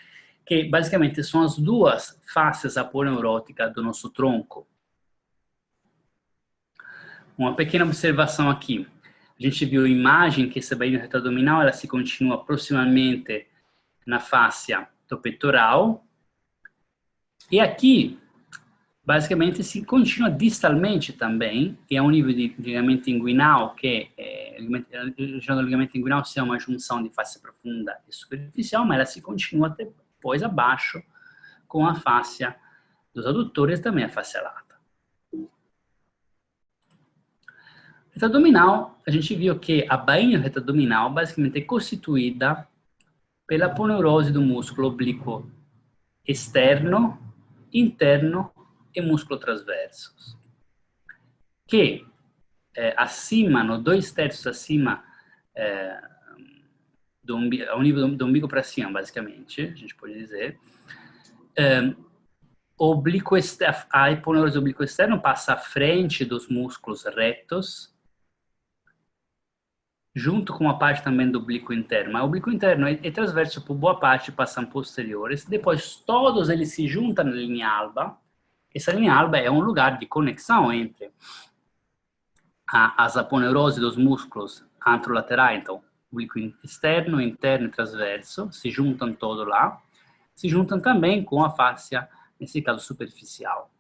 que basicamente são as duas faces aponeuróticas do nosso tronco. Uma pequena observação aqui. A gente viu a imagem que essa bainha reta abdominal, ela se continua proximamente na fáscia do peitoral. E aqui, basicamente, se continua distalmente também, e a um nível de ligamento inguinal, que o ligamento inguinal é uma junção de face profunda e superficial, mas ela se continua depois abaixo com a fáscia dos adutores e também a fáscia lata. Reta abdominal, a gente viu que a bainha reta abdominal basicamente é constituída pela aponeurose do músculo oblíquo externo, interno e músculo transversos, que acima, no 2/3 acima, ao nível do umbigo para cima, basicamente, a gente pode dizer, a hiponeurose do oblíquo externo passa à frente dos músculos retos, junto com a parte também do oblíquo interno. Mas o oblíquo interno é transverso por boa parte, passam posteriores. Depois, todos eles se juntam na linha alba. Essa linha alba é um lugar de conexão entre as aponeuroses dos músculos anterolaterais, então, oblíquo externo, interno e transverso, se juntam todos lá. Se juntam também com a fáscia, nesse caso, superficial.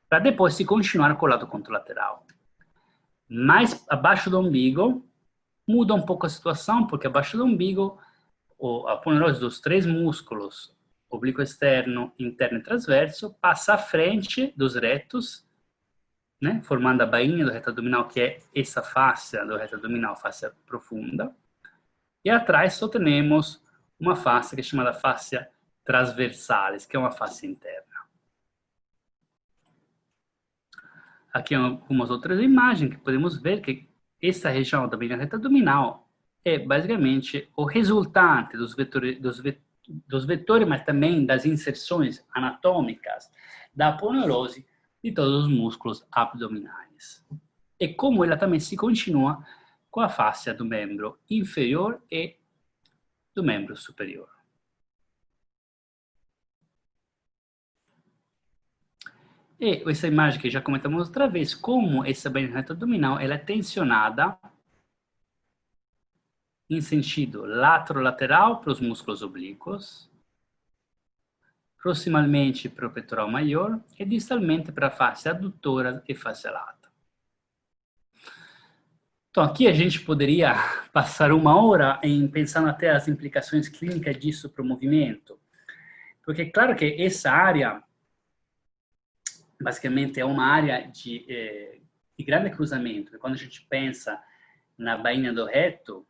Para depois se continuar com o lado contralateral. Mais abaixo do umbigo, muda um pouco a situação, porque abaixo do umbigo, a aponeurose dos três músculos, oblíquo externo, interno e transverso, passa à frente dos retos, né, formando a bainha do reto abdominal, que é essa fáscia do reto abdominal, fáscia profunda. E atrás só temos uma fáscia que é chamada fáscia transversalis, que é uma fáscia interna. Aqui algumas outras imagens que podemos ver que essa região da bainha reta abdominal é basicamente o resultante dos vetores, mas também das inserções anatômicas da aponeurose de todos os músculos abdominais. E como ela também se continua com a fáscia do membro inferior e do membro superior. E essa imagem que já comentamos outra vez, como essa bainha reta abdominal ela é tensionada em sentido lateral para os músculos oblíquos, proximalmente para o peitoral maior e distalmente para a face adutora e face lata. Então, aqui a gente poderia passar uma hora em pensando até as implicações clínicas disso para o movimento, porque é claro que essa área basicamente é uma área de grande cruzamento. Quando a gente pensa na bainha do reto,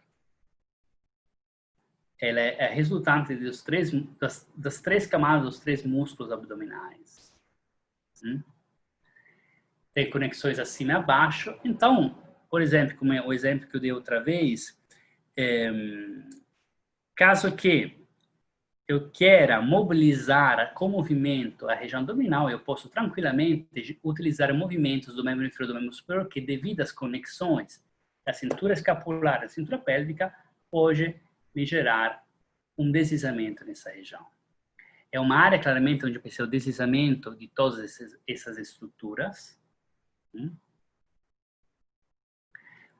ela é resultante das três camadas dos três músculos abdominais. Tem conexões acima e abaixo. Então, por exemplo, como é o exemplo que eu dei outra vez, caso que eu queira mobilizar com movimento a região abdominal, eu posso tranquilamente utilizar movimentos do membro inferior e do membro superior, que devido às conexões da cintura escapular e da cintura pélvica, pode me gerar um deslizamento nessa região. É uma área, claramente, onde precisa o deslizamento de todas essas estruturas.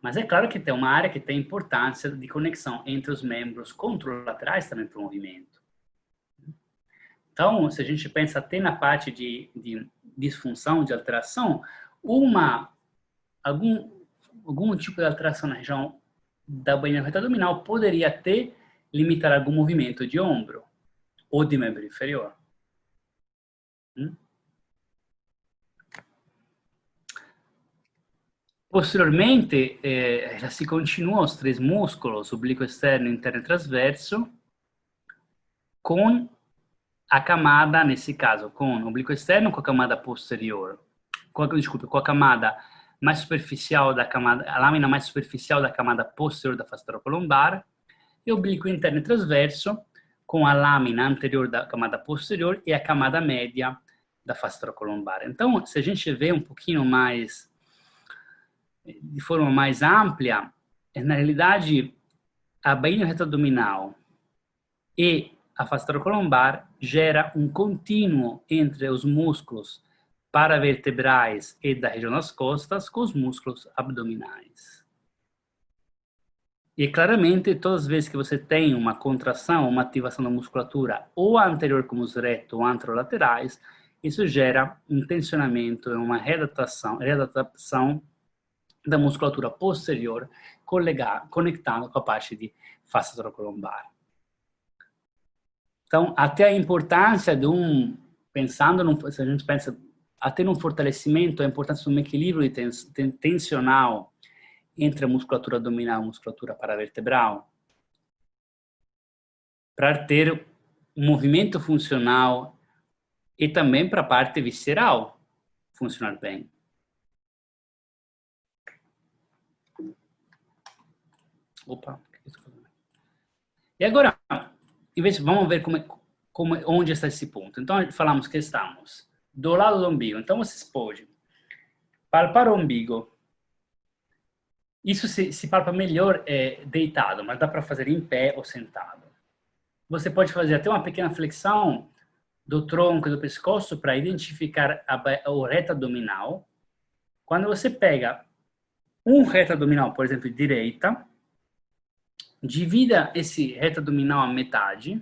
Mas é claro que tem uma área que tem importância de conexão entre os membros contralaterais também para o movimento. Então, se a gente pensa até na parte de disfunção, de alteração, algum tipo de alteração na região da bainha reta abdominal poderia até limitar algum movimento de ombro ou de membro inferior. Posteriormente, ela se continua os três músculos, oblíquo externo, interno e transverso, com a camada, nesse caso, com o oblíquo externo, com a camada posterior, com a camada mais superficial da camada, a lâmina mais superficial da camada posterior da face thoracolombar, e o oblíquo interno e transverso, com a lâmina anterior da camada posterior e a camada média da face thoracolombar. Então, se a gente vê um pouquinho mais, de forma mais ampla, na realidade, a bainha reta abdominal e a face thoracolombar gera um contínuo entre os músculos paravertebrais e da região das costas com os músculos abdominais. E claramente, todas as vezes que você tem uma contração, uma ativação da musculatura, ou anterior como os reto ou anterolaterais, isso gera um tensionamento, uma readaptação da musculatura posterior conectada com a parte de face thoracolombar. Então, até a importância de se a gente pensa até no fortalecimento, a importância de um equilíbrio tensional entre a musculatura abdominal e a musculatura paravertebral, para ter um movimento funcional e também para a parte visceral funcionar bem. Opa, e agora, vamos ver onde está esse ponto. Então, falamos que estamos do lado do umbigo. Então, vocês podem palpar o umbigo. Isso se palpa melhor deitado, mas dá para fazer em pé ou sentado. Você pode fazer até uma pequena flexão do tronco e do pescoço para identificar o reto abdominal. Quando você pega um reto abdominal, por exemplo, direita, divida esse reto abdominal à metade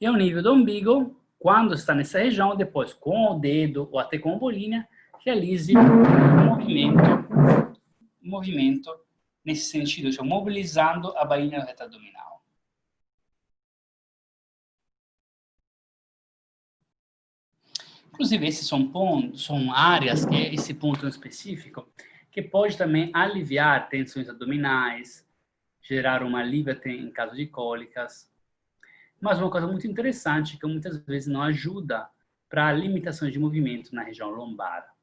e ao nível do umbigo, quando está nessa região, depois com o dedo ou até com a bolinha, realize um movimento nesse sentido, cioè mobilizando a bainha reta abdominal. Inclusive, esses são áreas, que é esse ponto específico, que pode também aliviar tensões abdominais, gerar uma alívio em caso de cólicas. Mas uma coisa muito interessante, que muitas vezes não ajuda para limitações de movimento na região lombar.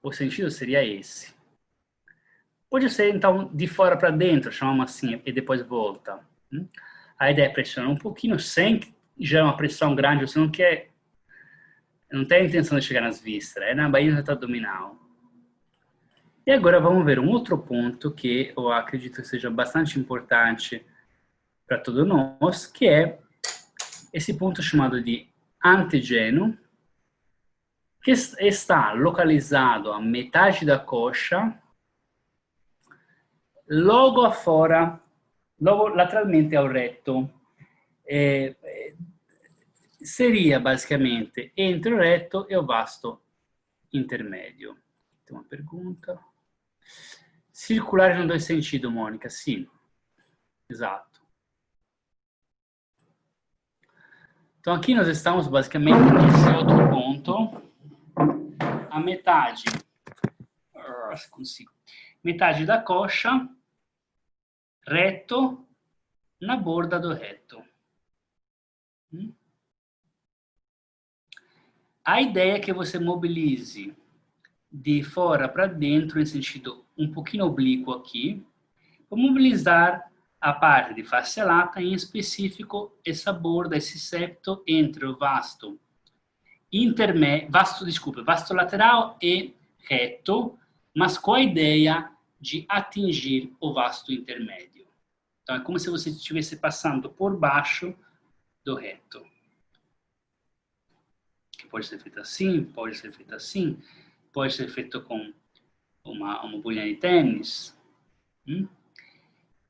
O sentido seria esse. Pode ser, então, de fora para dentro, chamamos assim, e depois volta. A ideia é pressionar um pouquinho, sem gerar uma pressão grande, você não tem a intenção de chegar nas vísceras, é na bainha reta abdominal. E agora vamos ver um outro ponto que eu acredito que seja bastante importante para todos nós, que é esse ponto chamado de antegeno, que está localizado à metade da coxa, logo afora, logo lateralmente ao reto. Seria basicamente entre o reto e o vasto intermédio. Tem uma pergunta. Circular nos dois sentidos, Mônica? Sim, exato. Então, aqui nós estamos basicamente nesse outro ponto, a metade, metade da coxa, reto, na borda do reto. A ideia é que você mobilize de fora para dentro, em sentido um pouquinho oblíquo aqui, para mobilizar a parte de face lata, em específico essa borda, esse septo entre o vasto lateral e reto, mas com a ideia de atingir o vasto intermédio. Então é como se você estivesse passando por baixo do reto. Que pode ser feito assim, pode ser feito assim, pode ser feito com uma bolinha de tênis.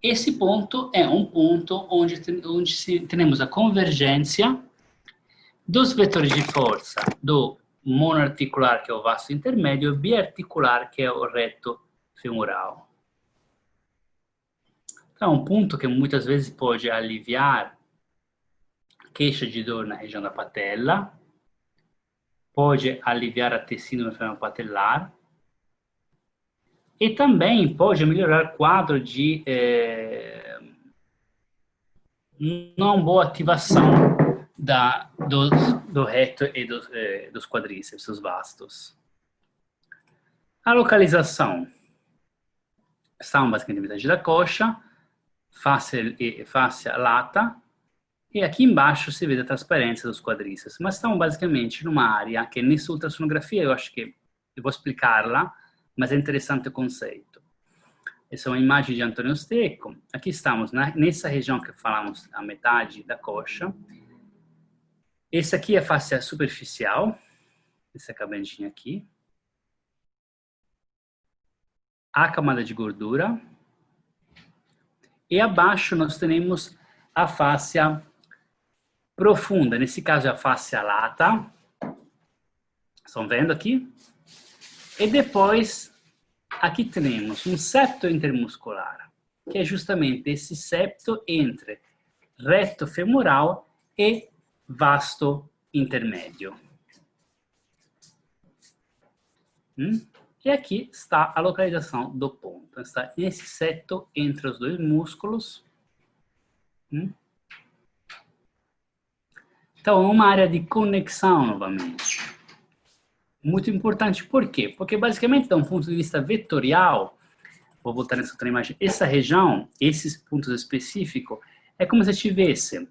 Esse ponto é um ponto onde temos a convergência dos vetores de força do monoarticular, que é o vasto intermédio, e biarticular, que é o reto femoral. Então, um ponto que muitas vezes pode aliviar queixa de dor na região da patela, pode aliviar a tecido femoropatelar, e também pode melhorar o quadro de não boa ativação do reto e dos quadríceps, os vastos. A localização são basicamente metade da coxa, face lata, e aqui embaixo se vê a transparência dos quadríceps. Mas estão basicamente numa área que nessa ultrassonografia eu acho que eu vou explicar-la, mas é interessante o conceito. Essa é uma imagem de Antonio Stecco. Aqui estamos nessa região que falamos, a metade da coxa. Esse aqui é a face superficial, essa cabecinha aqui. A camada de gordura. E abaixo nós temos a fáscia profunda, nesse caso é a fáscia lata. Estão vendo aqui? E depois, aqui temos um septo intermuscular, que é justamente esse septo entre reto femoral e vasto intermédio. E aqui está a localização do ponto. Está nesse septo entre os dois músculos. Então, é uma área de conexão, novamente. Muito importante, por quê? Porque, basicamente, de um ponto de vista vetorial, vou voltar nessa outra imagem, essa região, esses pontos específicos, é como se estivesse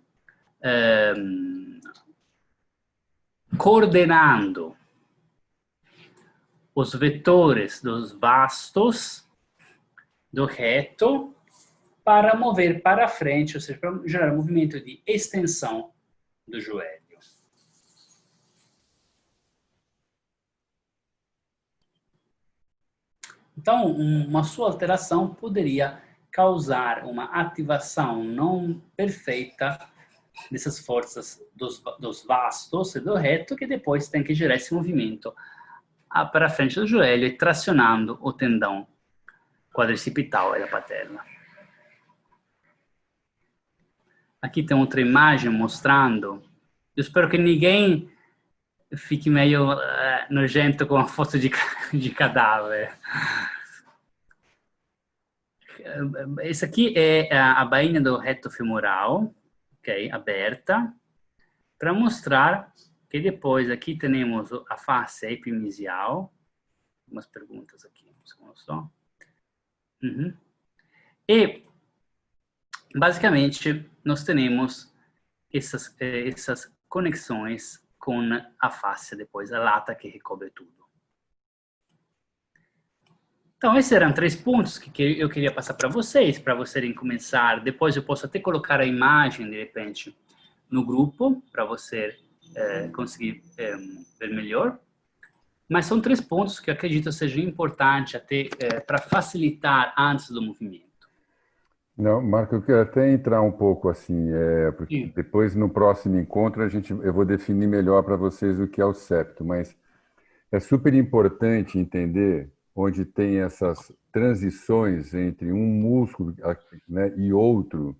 coordenando os vetores dos vastos, do reto, para mover para frente, ou seja, para gerar um movimento de extensão do joelho. Então, uma sua alteração poderia causar uma ativação não perfeita dessas forças dos vastos e do reto, que depois tem que gerar esse movimento para frente do joelho e tracionando o tendão quadricipital e da patela. Aqui tem outra imagem mostrando. Eu espero que ninguém fique meio nojento com a foto de cadáver. Esse aqui é a bainha do reto femoral, ok, aberta, para mostrar que depois aqui temos a face epimisial. Umas perguntas aqui, um segundo só. E, basicamente, nós temos essas conexões com a face depois, a lata que recobre tudo. Então, esses eram 3 pontos que eu queria passar para vocês começar. Depois eu posso até colocar a imagem, de repente, no grupo, para você conseguir ver melhor. Mas são 3 pontos que eu acredito sejam importantes até para facilitar antes do movimento.
Não, Marco, eu quero até entrar um pouco assim, porque depois no próximo encontro eu vou definir melhor para vocês o que é o septo, mas é super importante entender onde tem essas transições entre um músculo, né, e outro,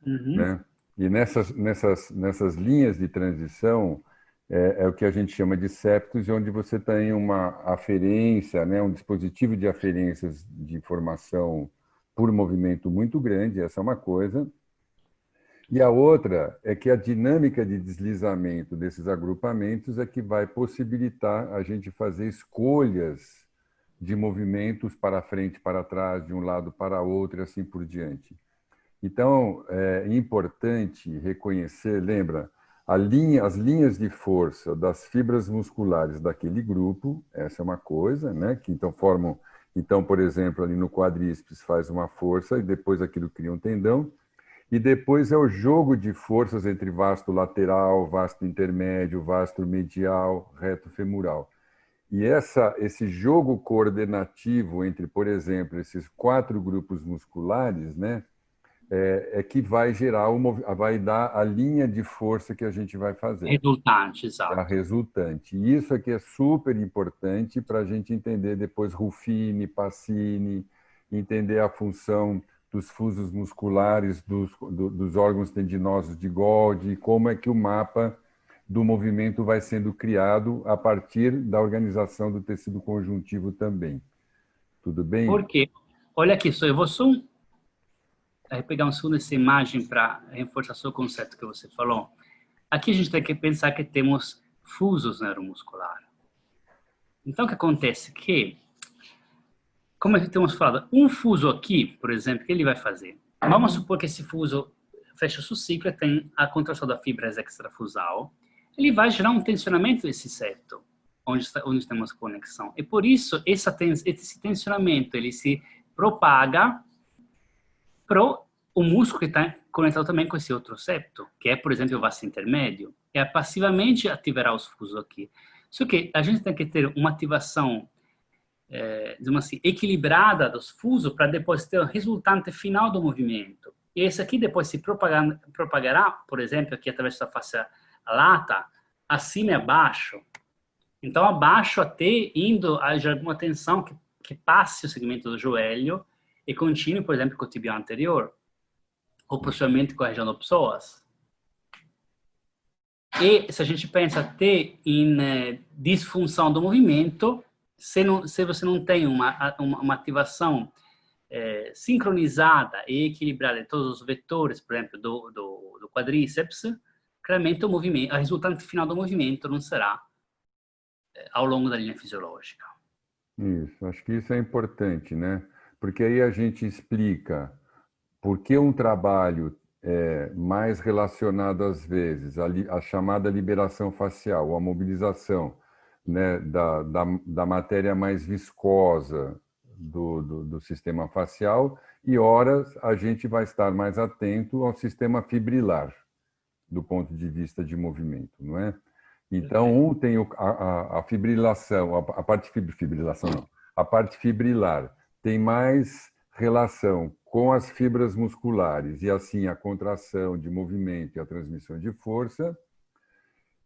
né? E nessas linhas de transição é o que a gente chama de septos, onde você tem uma aferência, né, um dispositivo de aferências de informação por movimento muito grande, essa é uma coisa. E a outra é que a dinâmica de deslizamento desses agrupamentos é que vai possibilitar a gente fazer escolhas de movimentos para frente, para trás, de um lado para outro e assim por diante. Então, é importante reconhecer, lembra, as linhas de força das fibras musculares daquele grupo, essa é uma coisa, né, que então formam, por exemplo, ali no quadríceps faz uma força e depois aquilo cria um tendão, e depois é o jogo de forças entre vasto lateral, vasto intermédio, vasto medial, reto femoral. E esse jogo coordenativo entre, por exemplo, esses 4 grupos musculares, né, é que vai gerar, vai dar a linha de força que a gente vai fazer.
Resultante, exato.
A resultante. E isso aqui é super importante para a gente entender depois Ruffini, Pacini, entender a função dos fusos musculares, dos órgãos tendinosos de Golgi, como é que o mapa do movimento vai sendo criado a partir da organização do tecido conjuntivo também. Tudo bem?
Por quê? Olha aqui, eu vou só pegar um segundo essa imagem para reforçar o conceito que você falou. Aqui a gente tem que pensar que temos fusos neuromusculares. Então, o que acontece? Que como é que temos falado, um fuso aqui, por exemplo, o que ele vai fazer? Vamos supor que esse fuso fecha o ciclo e tem a contração da fibra extrafusal. Ele vai gerar um tensionamento desse septo, onde temos conexão. E por isso, esse tensionamento, ele se propaga para o músculo que está conectado também com esse outro septo, que é, por exemplo, o vasto intermédio. E passivamente ativará os fusos aqui. Só que a gente tem que ter uma ativação digamos assim, equilibrada dos fusos para depois ter o resultante final do movimento. E esse aqui depois se propagará, por exemplo, aqui através da face lata, acima e abaixo. Então, abaixo até indo a alguma tensão que passe o segmento do joelho e continue, por exemplo, com o tibial anterior, ou possivelmente com a região do psoas. E se a gente pensa até em disfunção do movimento, se você não tem uma ativação sincronizada e equilibrada de todos os vetores, por exemplo, do quadríceps, claramente o movimento, a resultante final do movimento não será ao longo da linha fisiológica.
Isso, acho que isso é importante, né? Porque aí a gente explica por que um trabalho mais relacionado, às vezes, à chamada liberação facial, ou a mobilização, né, da matéria mais viscosa do sistema facial, e horas a gente vai estar mais atento ao sistema fibrilar, do ponto de vista de movimento, não é? Então, tem a fibrilação, a parte fibrilação não, a parte fibrilar tem mais relação com as fibras musculares e assim a contração de movimento e a transmissão de força.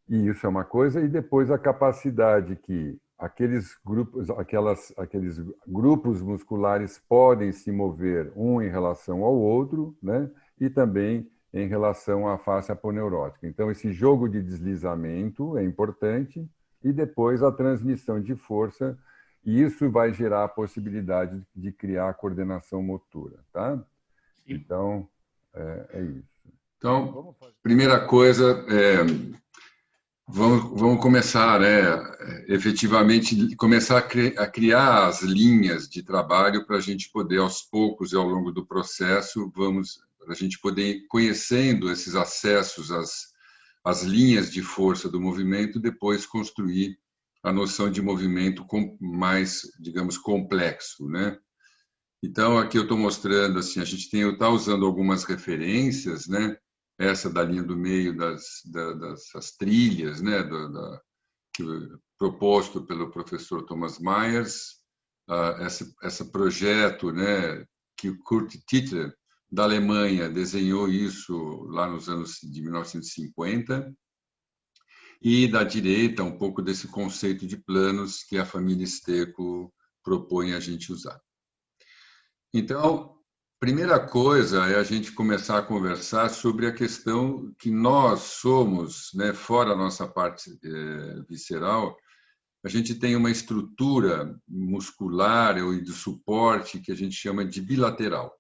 E isso é uma coisa, e depois a capacidade que aqueles grupos musculares podem se mover um em relação ao outro, né? E também em relação à face aponeurótica. Então, esse jogo de deslizamento é importante, e depois a transmissão de força, e isso vai gerar a possibilidade de criar a coordenação motora, tá? Sim. Então, é isso.
Então, primeira coisa, vamos começar, efetivamente, começar a criar as linhas de trabalho para a gente poder, aos poucos e ao longo do processo, a gente poder ir conhecendo esses acessos às linhas de força do movimento, depois construir a noção de movimento mais, digamos, complexo, né? Então, aqui eu estou mostrando, assim, a gente está usando algumas referências, né? Essa da linha do meio das trilhas, né? Proposto pelo professor Thomas Myers, esse projeto, né? Que o Kurt Titler, da Alemanha, desenhou isso lá nos anos de 1950, e da direita, um pouco desse conceito de planos que a família Steckel propõe a gente usar. Então, primeira coisa é a gente começar a conversar sobre a questão que nós somos, né, fora a nossa parte visceral, a gente tem uma estrutura muscular e de suporte que a gente chama de bilateral.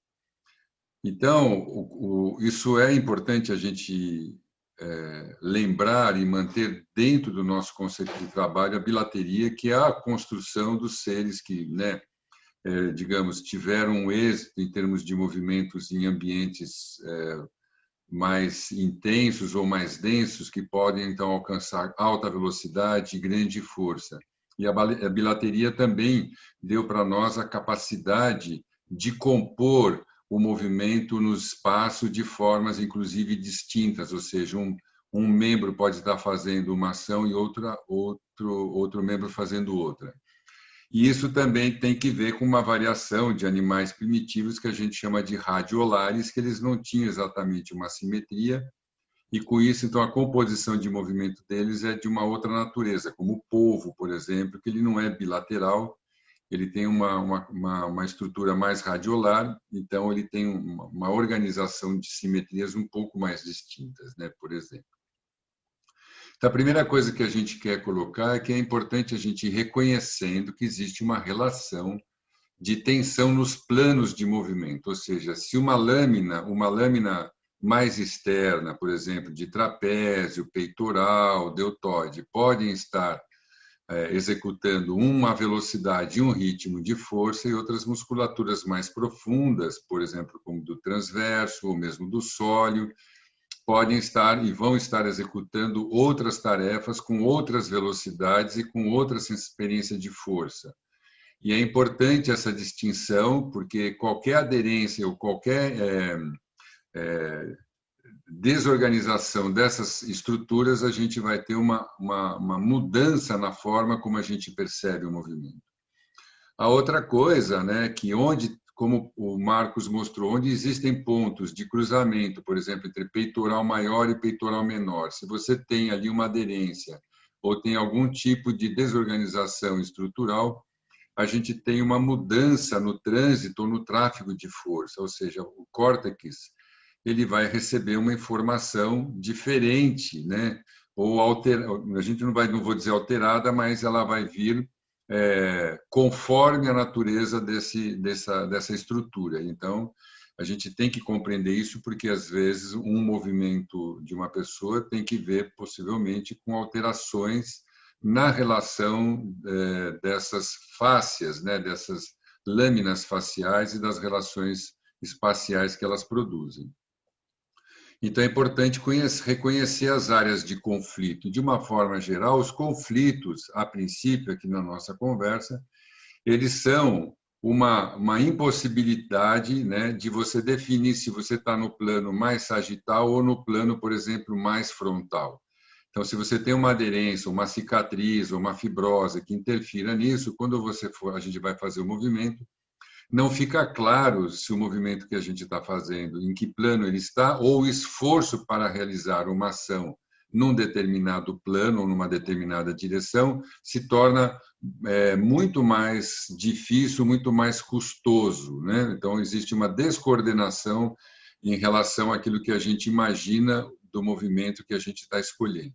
Então, isso é importante a gente lembrar e manter dentro do nosso conceito de trabalho a bilateria, que é a construção dos seres que, né, digamos, tiveram um êxito em termos de movimentos em ambientes mais intensos ou mais densos, que podem, então, alcançar alta velocidade e grande força. E a bilateria também deu para nós a capacidade de compor o movimento no espaço de formas, inclusive, distintas, ou seja, um membro pode estar fazendo uma ação e outro membro fazendo outra. E isso também tem que ver com uma variação de animais primitivos que a gente chama de radiolares, que eles não tinham exatamente uma simetria, e com isso, então, a composição de movimento deles é de uma outra natureza, como o polvo, por exemplo, que ele não é bilateral, ele tem uma estrutura mais radiolar, então ele tem uma organização de simetrias um pouco mais distintas, né, por exemplo. Então, a primeira coisa que a gente quer colocar é que é importante a gente ir reconhecendo que existe uma relação de tensão nos planos de movimento, ou seja, se uma lâmina mais externa, por exemplo, de trapézio, peitoral, deltoide, podem estar executando uma velocidade e um ritmo de força, e outras musculaturas mais profundas, por exemplo, como do transverso ou mesmo do sóleo, podem estar e vão estar executando outras tarefas com outras velocidades e com outras experiência de força. E é importante essa distinção, porque qualquer aderência ou qualquer desorganização dessas estruturas, a gente vai ter uma mudança na forma como a gente percebe o movimento. A outra coisa, né, que como o Marcos mostrou, onde existem pontos de cruzamento, por exemplo, entre peitoral maior e peitoral menor, se você tem ali uma aderência ou tem algum tipo de desorganização estrutural, a gente tem uma mudança no trânsito ou no tráfego de força, ou seja, o córtex ele vai receber uma informação diferente, né? Ou a gente não vou dizer alterada, mas ela vai vir conforme a natureza dessa estrutura. Então, a gente tem que compreender isso, porque às vezes um movimento de uma pessoa tem que ver possivelmente com alterações na relação dessas fáscias, né? Dessas lâminas faciais e das relações espaciais que elas produzem. Então, é importante reconhecer as áreas de conflito. De uma forma geral, os conflitos, a princípio, aqui na nossa conversa, eles são uma impossibilidade, né, de você definir se você está no plano mais sagital ou no plano, por exemplo, mais frontal. Então, se você tem uma aderência, uma cicatriz ou uma fibrose que interfira nisso, quando a gente vai fazer o movimento, não fica claro se o movimento que a gente está fazendo, em que plano ele está, ou o esforço para realizar uma ação num determinado plano ou numa determinada direção se torna muito mais difícil, muito mais custoso, né? Então, existe uma descoordenação em relação àquilo que a gente imagina do movimento que a gente está escolhendo.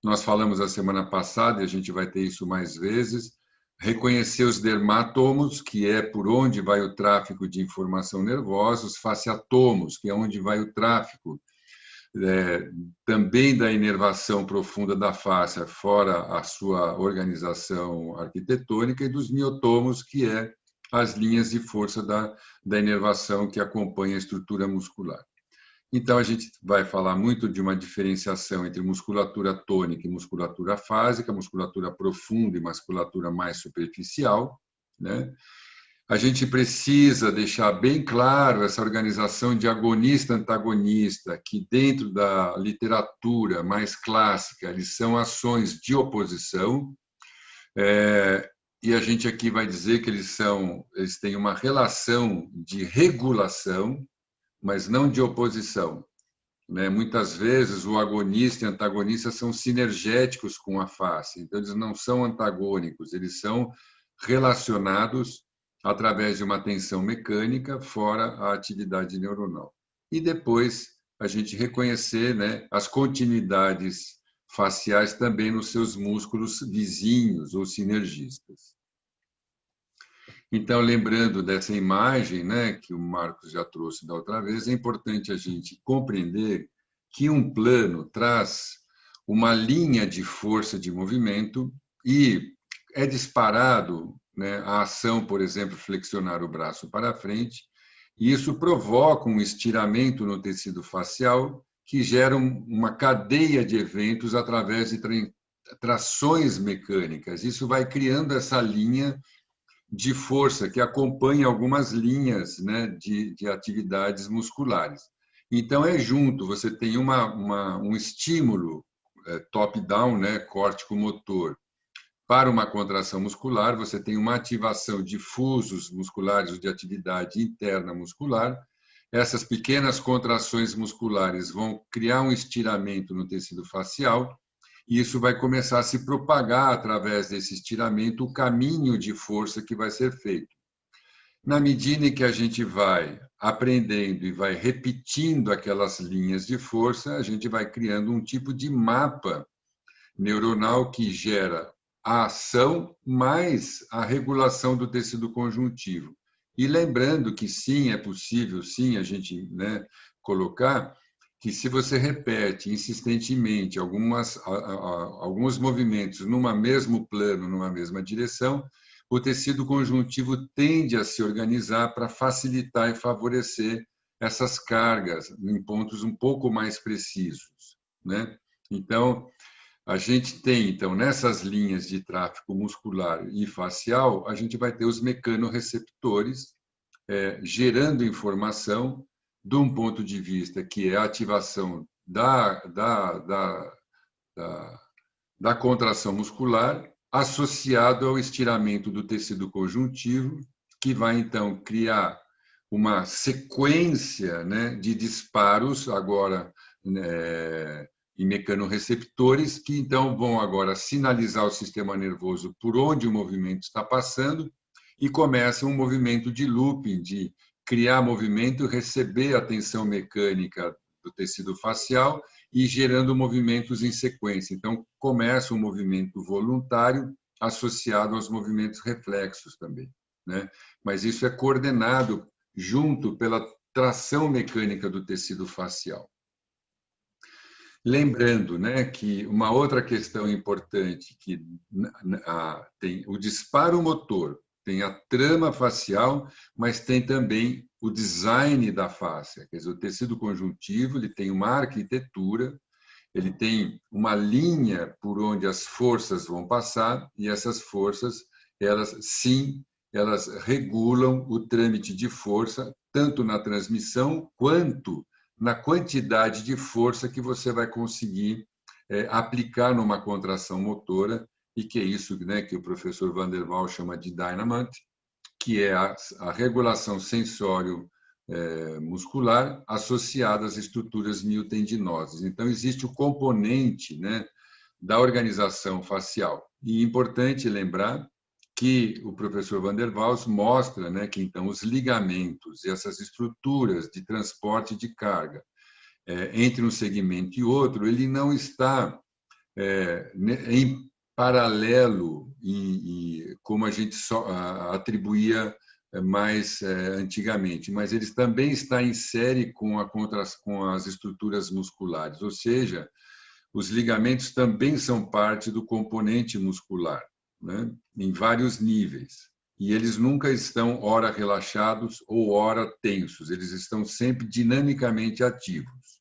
Nós falamos a semana passada, e a gente vai ter isso mais vezes, reconhecer os dermatomos, que é por onde vai o tráfego de informação nervosa, os fasciatomos, que é onde vai o tráfego também da inervação profunda da fáscia, fora a sua organização arquitetônica, e dos miotomos, que é as linhas de força da inervação que acompanha a estrutura muscular. Então, a gente vai falar muito de uma diferenciação entre musculatura tônica e musculatura fásica, musculatura profunda e musculatura mais superficial, né? A gente precisa deixar bem claro essa organização de agonista-antagonista, que dentro da literatura mais clássica, eles são ações de oposição, e a gente aqui vai dizer que eles têm uma relação de regulação, mas não de oposição, né? Muitas vezes o agonista e antagonista são sinergéticos com a face, então eles não são antagônicos, eles são relacionados através de uma tensão mecânica fora a atividade neuronal. E depois a gente reconhecer, né, as continuidades faciais também nos seus músculos vizinhos ou sinergistas. Então, lembrando dessa imagem, né, que o Marcos já trouxe da outra vez, é importante a gente compreender que um plano traz uma linha de força de movimento e é disparado, né, a ação, por exemplo, flexionar o braço para frente, e isso provoca um estiramento no tecido facial que gera uma cadeia de eventos através de trações mecânicas. Isso vai criando essa linha de força que acompanha algumas linhas, né, de atividades musculares. Então, junto, você tem um estímulo top-down, né, córtico-motor, para uma contração muscular, você tem uma ativação de fusos musculares ou de atividade interna muscular. Essas pequenas contrações musculares vão criar um estiramento no tecido facial, e isso vai começar a se propagar através desse estiramento o caminho de força que vai ser feito. Na medida em que a gente vai aprendendo e vai repetindo aquelas linhas de força, a gente vai criando um tipo de mapa neuronal que gera a ação mais a regulação do tecido conjuntivo. E lembrando que sim, é possível, sim, a gente, né, colocar que se você repete insistentemente alguns movimentos numa mesmo plano, numa mesma direção, o tecido conjuntivo tende a se organizar para facilitar e favorecer essas cargas em pontos um pouco mais precisos, né? Então, a gente tem, então, nessas linhas de tráfego muscular e facial, a gente vai ter os mecanorreceptores gerando informação de um ponto de vista que é a ativação da contração muscular associado ao estiramento do tecido conjuntivo, que vai, então, criar uma sequência, né, de disparos, agora em mecanorreceptores, que, então, vão agora sinalizar o sistema nervoso por onde o movimento está passando e começa um movimento de looping, de criar movimento, receber a tensão mecânica do tecido facial e gerando movimentos em sequência. Então, começa um movimento voluntário associado aos movimentos reflexos também, né? Mas isso é coordenado junto pela tração mecânica do tecido facial. Lembrando, né, que uma outra questão importante, que tem o disparo motor, tem a trama facial, mas tem também o design da face. Quer dizer, o tecido conjuntivo ele tem uma arquitetura, ele tem uma linha por onde as forças vão passar, e essas forças, elas regulam o trâmite de força, tanto na transmissão quanto na quantidade de força que você vai conseguir aplicar numa contração motora, e que é isso, né, que o professor Van der Waal chama de dynamite, que é a regulação sensório-muscular associada às estruturas miotendinosas. Então, existe o componente, né, da organização facial. E é importante lembrar que o professor Van der Waals mostra, né, que então os ligamentos e essas estruturas de transporte de carga entre um segmento e outro, ele não está em paralelo e como a gente atribuía mais antigamente, mas eles também estão em série com as estruturas musculares, ou seja, os ligamentos também são parte do componente muscular, né, em vários níveis. E eles nunca estão ora relaxados ou ora tensos, eles estão sempre dinamicamente ativos,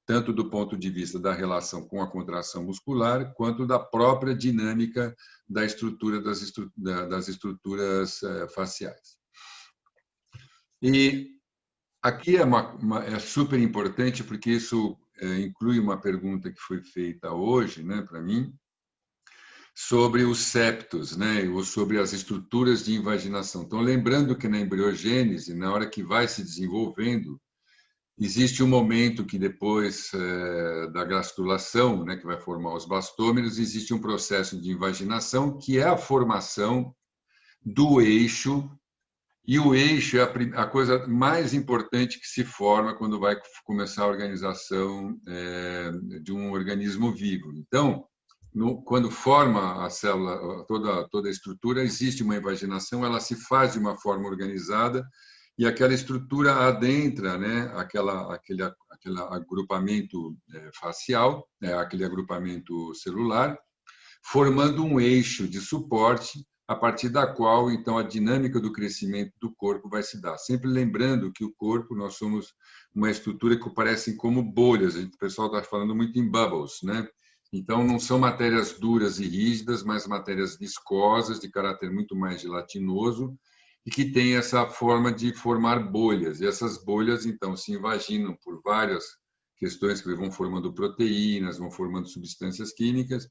tanto do ponto de vista da relação com a contração muscular, quanto da própria dinâmica da estrutura das estruturas faciais. E aqui é super importante, porque isso inclui uma pergunta que foi feita hoje, né, para mim, sobre os septos, né, ou sobre as estruturas de invaginação. Então, lembrando que na embriogênese, na hora que vai se desenvolvendo, existe um momento que depois da gastrulação, né, que vai formar os bastômeros, existe um processo de invaginação, que é a formação do eixo, e o eixo é a coisa mais importante que se forma quando vai começar a organização de um organismo vivo. Então, quando forma a célula, toda a estrutura, existe uma invaginação, ela se faz de uma forma organizada, e aquela estrutura adentra, né, aquele agrupamento facial, aquele agrupamento celular, formando um eixo de suporte, a partir da qual, então, a dinâmica do crescimento do corpo vai se dar. Sempre lembrando que o corpo, nós somos uma estrutura que parecem como bolhas, o pessoal está falando muito em bubbles, né? Então, não são matérias duras e rígidas, mas matérias viscosas, de caráter muito mais gelatinoso, e que tem essa forma de formar bolhas. E essas bolhas, então, se invaginam por várias questões que vão formando proteínas, vão formando substâncias químicas,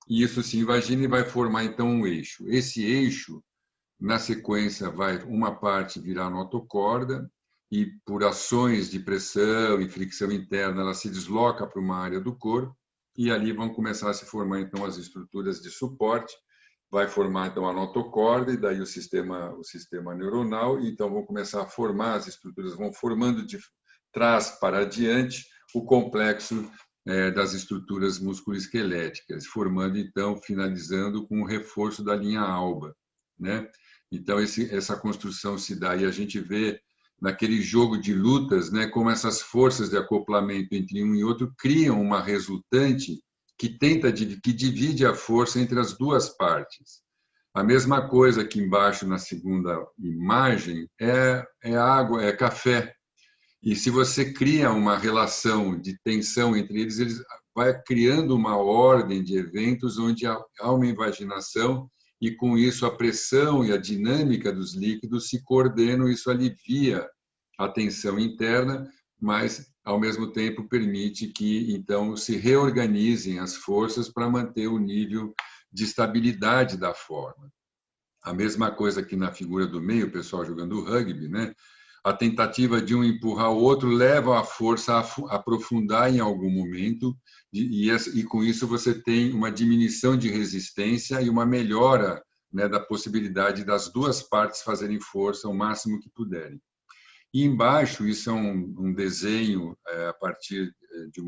e isso se invagina e vai formar, então, um eixo. Esse eixo, na sequência, vai uma parte virar notocorda, e por ações de pressão e fricção interna, ela se desloca para uma área do corpo, e ali vão começar a se formar, então, as estruturas de suporte, vai formar, então, a notocorda, e daí o sistema neuronal, e então vão começar a formar as estruturas, vão formando de trás para adiante o complexo das estruturas musculoesqueléticas, formando, então, finalizando com o reforço da linha alba, né? Então, essa construção se dá, e a gente vê naquele jogo de lutas, né, como essas forças de acoplamento entre um e outro criam uma resultante que divide a força entre as duas partes. A mesma coisa aqui embaixo na segunda imagem é água, é café. E se você cria uma relação de tensão entre eles, eles vai criando uma ordem de eventos onde há uma invaginação e, com isso, a pressão e a dinâmica dos líquidos se coordenam. Isso alivia a tensão interna, mas, ao mesmo tempo, permite que, então, se reorganizem as forças para manter o nível de estabilidade da forma. A mesma coisa aqui na figura do meio, o pessoal jogando rugby, né? A tentativa de um empurrar o outro leva a força a aprofundar em algum momento, e com isso você tem uma diminuição de resistência e uma melhora, né, da possibilidade das duas partes fazerem força o máximo que puderem. E embaixo, isso é um desenho a partir de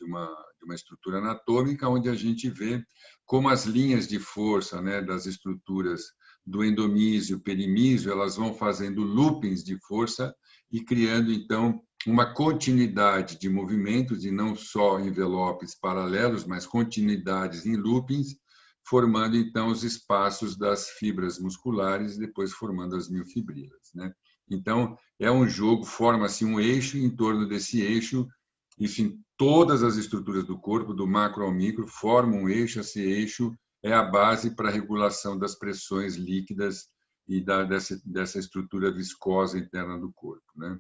uma estrutura anatômica, onde a gente vê como as linhas de força, né, das estruturas do endomísio, perimísio, elas vão fazendo loopings de força e criando, então, uma continuidade de movimentos, e não só envelopes paralelos, mas continuidades em loopings, formando, então, os espaços das fibras musculares e depois formando as miofibrilas, né? Então, é um jogo, forma-se um eixo, em torno desse eixo, isso em todas as estruturas do corpo, do macro ao micro, forma um eixo, esse eixo é a base para a regulação das pressões líquidas e dessa estrutura viscosa interna do corpo, né?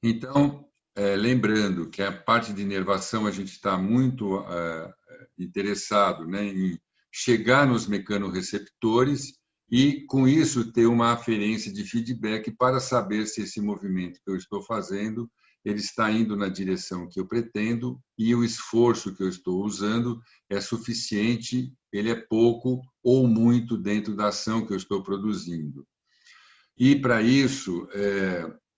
Então, lembrando que a parte de inervação a gente está muito interessado, né, em chegar nos mecanorreceptores e, com isso, ter uma aferência de feedback para saber se esse movimento que eu estou fazendo ele está indo na direção que eu pretendo e o esforço que eu estou usando é suficiente, ele é pouco ou muito dentro da ação que eu estou produzindo. E, para isso,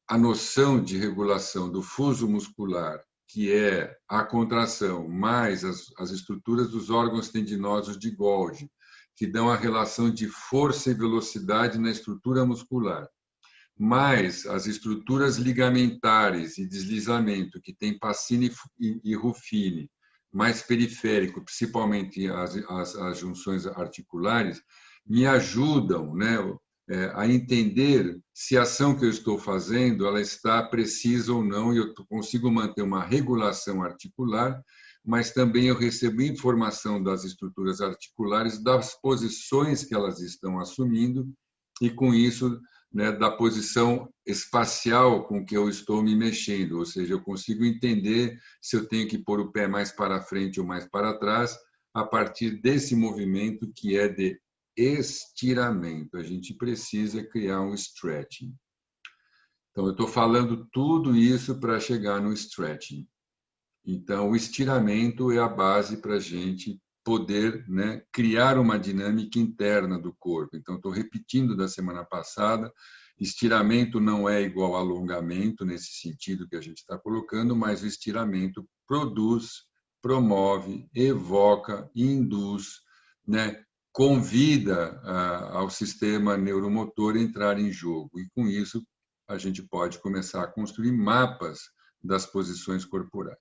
a noção de regulação do fuso muscular, que é a contração, mais as estruturas dos órgãos tendinosos de Golgi, que dão a relação de força e velocidade na estrutura muscular, mais as estruturas ligamentares e deslizamento, que tem Pacini e Ruffini, mais periférico, principalmente as junções articulares, me ajudam, né, a entender se a ação que eu estou fazendo ela está precisa ou não, e eu consigo manter uma regulação articular, mas também eu recebo informação das estruturas articulares, das posições que elas estão assumindo, e com isso, né, da posição espacial com que eu estou me mexendo, ou seja, eu consigo entender se eu tenho que pôr o pé mais para frente ou mais para trás, a partir desse movimento que é de estiramento. A gente precisa criar um stretching. Então, eu estou falando tudo isso para chegar no stretching. Então, o estiramento é a base para a gente poder, né, criar uma dinâmica interna do corpo. Então, estou repetindo da semana passada, estiramento não é igual a alongamento, nesse sentido que a gente está colocando, mas o estiramento produz, promove, evoca, induz, né, convida ao sistema neuromotor a entrar em jogo. E, com isso, a gente pode começar a construir mapas das posições corporais.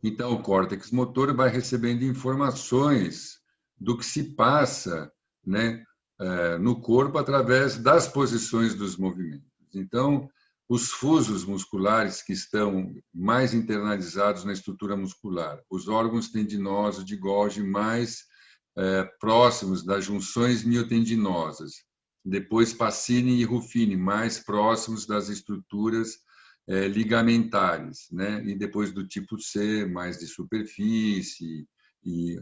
Então, o córtex motor vai recebendo informações do que se passa, né, no corpo através das posições dos movimentos. Então, os fusos musculares que estão mais internalizados na estrutura muscular, os órgãos tendinosos de Golgi mais próximos das junções miotendinosas, depois Pacini e Ruffini mais próximos das estruturas ligamentares, né? E depois do tipo C, mais de superfície e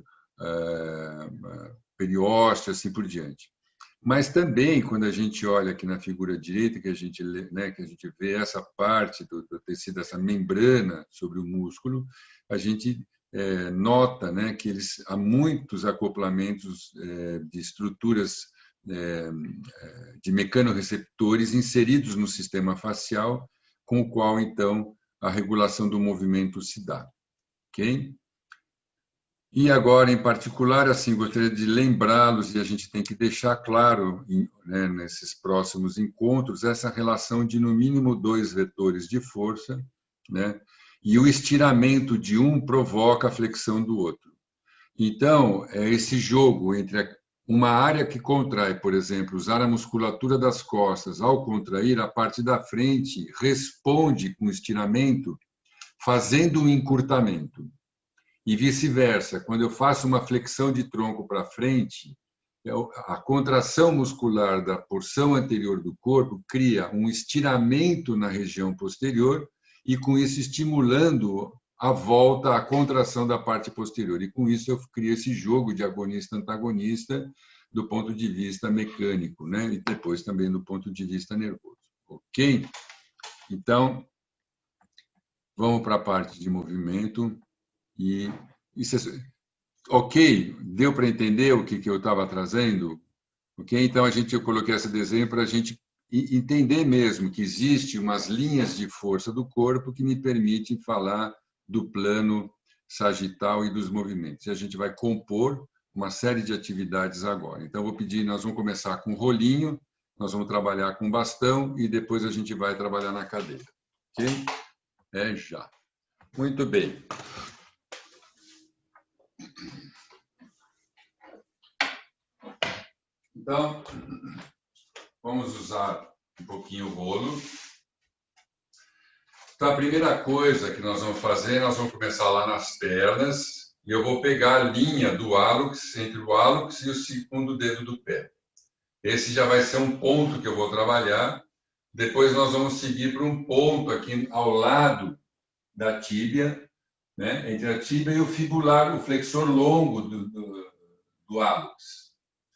periósteo, assim por diante. Mas também, quando a gente olha aqui na figura direita, que a gente vê essa parte do tecido, essa membrana sobre o músculo, a gente nota, né, que há muitos acoplamentos de estruturas de mecanorreceptores inseridos no sistema facial, com o qual, então, a regulação do movimento se dá. Ok? E agora, em particular, assim, gostaria de lembrá-los, e a gente tem que deixar claro, né, nesses próximos encontros, essa relação de, no mínimo, 2 vetores de força, né, e o estiramento de um provoca a flexão do outro. Então, é esse jogo entre uma área que contrai, por exemplo, usar a musculatura das costas, ao contrair, a parte da frente responde com estiramento, fazendo um encurtamento. E vice-versa, quando eu faço uma flexão de tronco para frente, a contração muscular da porção anterior do corpo cria um estiramento na região posterior e, com isso, estimulando a volta, a contração da parte posterior. E, com isso, eu crio esse jogo de agonista-antagonista do ponto de vista mecânico, né? E depois também do ponto de vista nervoso. Ok? Então, vamos para a parte de movimento. E isso ok, deu para entender o que eu estava trazendo? Ok, então eu coloquei esse desenho para a gente entender mesmo que existe umas linhas de força do corpo que me permitem falar do plano sagital e dos movimentos. E a gente vai compor uma série de atividades agora. Então vou pedir, nós vamos começar com rolinho, nós vamos trabalhar com bastão e depois a gente vai trabalhar na cadeira. Ok? Já. Muito bem. Então, vamos usar um pouquinho o rolo. Então, a primeira coisa que nós vamos fazer, nós vamos começar lá nas pernas, e eu vou pegar a linha do hálux, entre o hálux e o segundo dedo do pé. Esse já vai ser um ponto que eu vou trabalhar. Depois nós vamos seguir para um ponto aqui ao lado da tíbia, né? Entre a tíbia e o fibular, o flexor longo do hálux.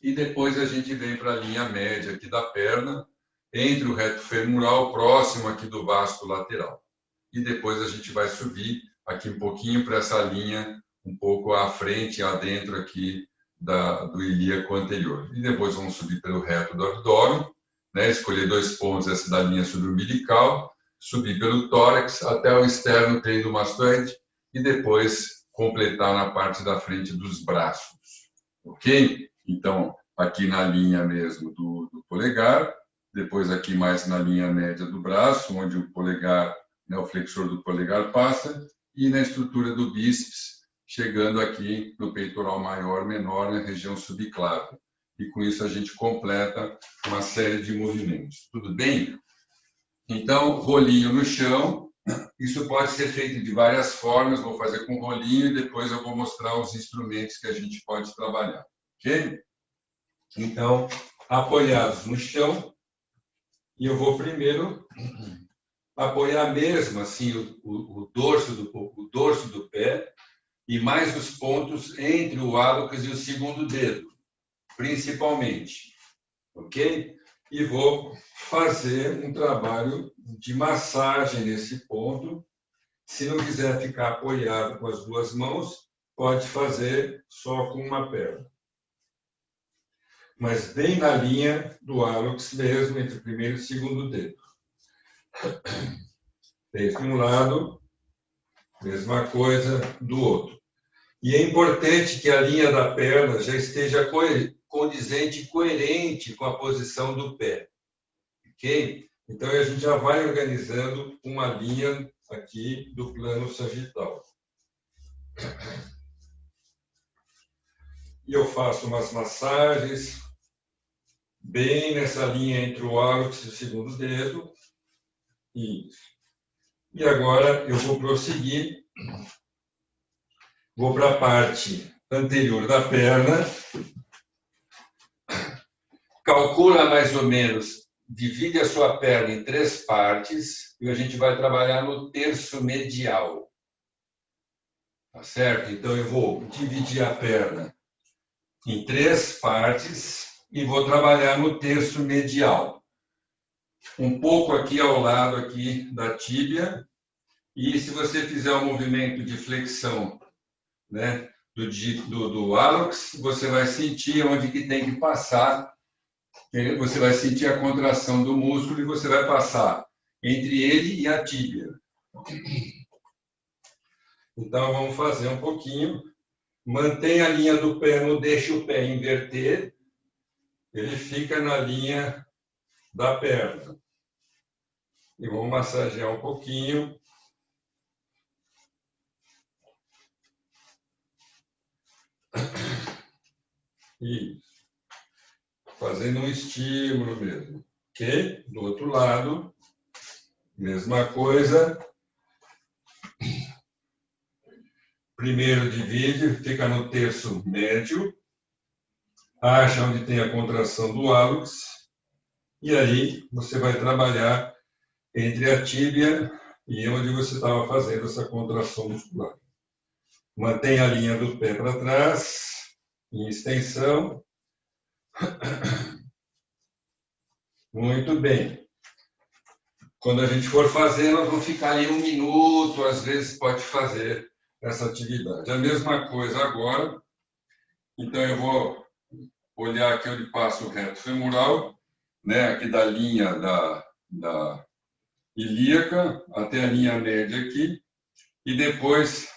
E depois a gente vem para a linha média aqui da perna, entre o reto femoral, próximo aqui do vasto lateral. E depois a gente vai subir aqui um pouquinho para essa linha, um pouco à frente, adentro aqui do ilíaco anterior. E depois vamos subir pelo reto do abdômen, né? Escolher 2 pontos, essa da linha subumbilical, subir pelo tórax até o externo tendinomastoide e depois completar na parte da frente dos braços. Ok? Então, aqui na linha mesmo do polegar, depois aqui mais na linha média do braço, onde o polegar, né, o flexor do polegar passa, e na estrutura do bíceps, chegando aqui no peitoral maior, menor, na região subclave. E com isso a gente completa uma série de movimentos. Tudo bem? Então, rolinho no chão. Isso pode ser feito de várias formas. Vou fazer com rolinho e depois eu vou mostrar os instrumentos que a gente pode trabalhar. Ok? Então, apoiados no chão. E eu vou primeiro apoiar mesmo assim o dorso do pé e mais os pontos entre o hálux e o segundo dedo, principalmente. Ok? E vou fazer um trabalho de massagem nesse ponto. Se não quiser ficar apoiado com as 2 mãos, pode fazer só com uma perna. Mas bem na linha do hálux mesmo, entre o primeiro e o segundo dedo. Desde um lado, mesma coisa do outro. E é importante que a linha da perna já esteja condizente e coerente com a posição do pé. Ok? Então, a gente já vai organizando uma linha aqui do plano sagital. E eu faço umas massagens bem nessa linha entre o hálux e o segundo dedo. Isso. E agora eu vou prosseguir. Vou para a parte anterior da perna. Calcula mais ou menos, divide a sua perna em 3 partes e a gente vai trabalhar no terço medial. Tá certo? Então eu vou dividir a perna em 3 partes e vou trabalhar no terço medial. Um pouco aqui ao lado aqui da tíbia. E se você fizer um movimento de flexão, né, do hálux, você vai sentir onde que tem que passar. Você vai sentir a contração do músculo e você vai passar entre ele e a tíbia. Então, vamos fazer um pouquinho Mantém a linha do pé, não deixe o pé inverter. Ele fica na linha da perna. E vamos massagear um pouquinho. Isso. Fazendo um estímulo mesmo. Ok? Do outro lado, mesma coisa. Primeiro divide, fica no terço médio. Acha onde tem a contração do hálux. E aí você vai trabalhar entre a tíbia e onde você estava fazendo essa contração muscular. Mantém a linha do pé para trás, em extensão. Muito bem. Quando a gente for fazer, nós vamos ficar ali 1 minuto, às vezes pode fazer essa atividade. A mesma coisa agora. Então, eu vou olhar aqui onde passa o reto femoral, né, aqui da linha da ilíaca até a linha média aqui, e depois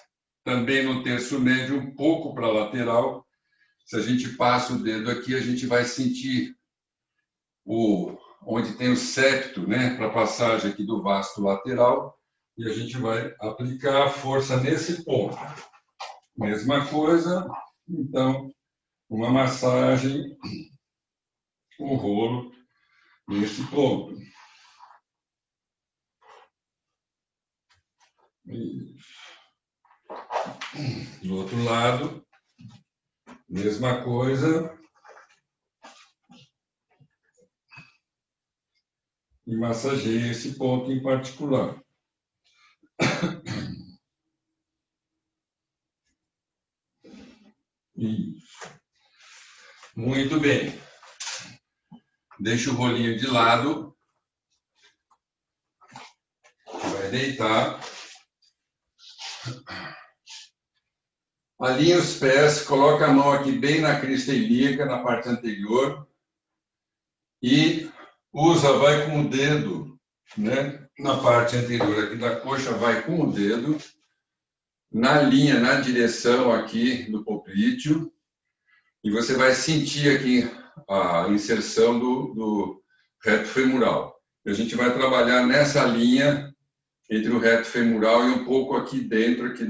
também no terço médio, um pouco para a lateral. Se a gente passa o dedo aqui, a gente vai sentir onde tem o septo, né, para a passagem aqui do vasto lateral, e a gente vai aplicar a força nesse ponto. Mesma coisa, então, uma massagem, um rolo nesse ponto. Isso. Do outro lado, mesma coisa. E massageie esse ponto em particular. Isso. Muito bem. Deixa o rolinho de lado. Vai deitar. Alinha os pés, coloca a mão aqui bem na crista ilíaca, na parte anterior. E vai com o dedo, né? Na parte anterior aqui da coxa, vai com o dedo na linha, na direção aqui do poplíteo. E você vai sentir aqui a inserção do reto femoral. A gente vai trabalhar nessa linha entre o reto femoral e um pouco aqui dentro aqui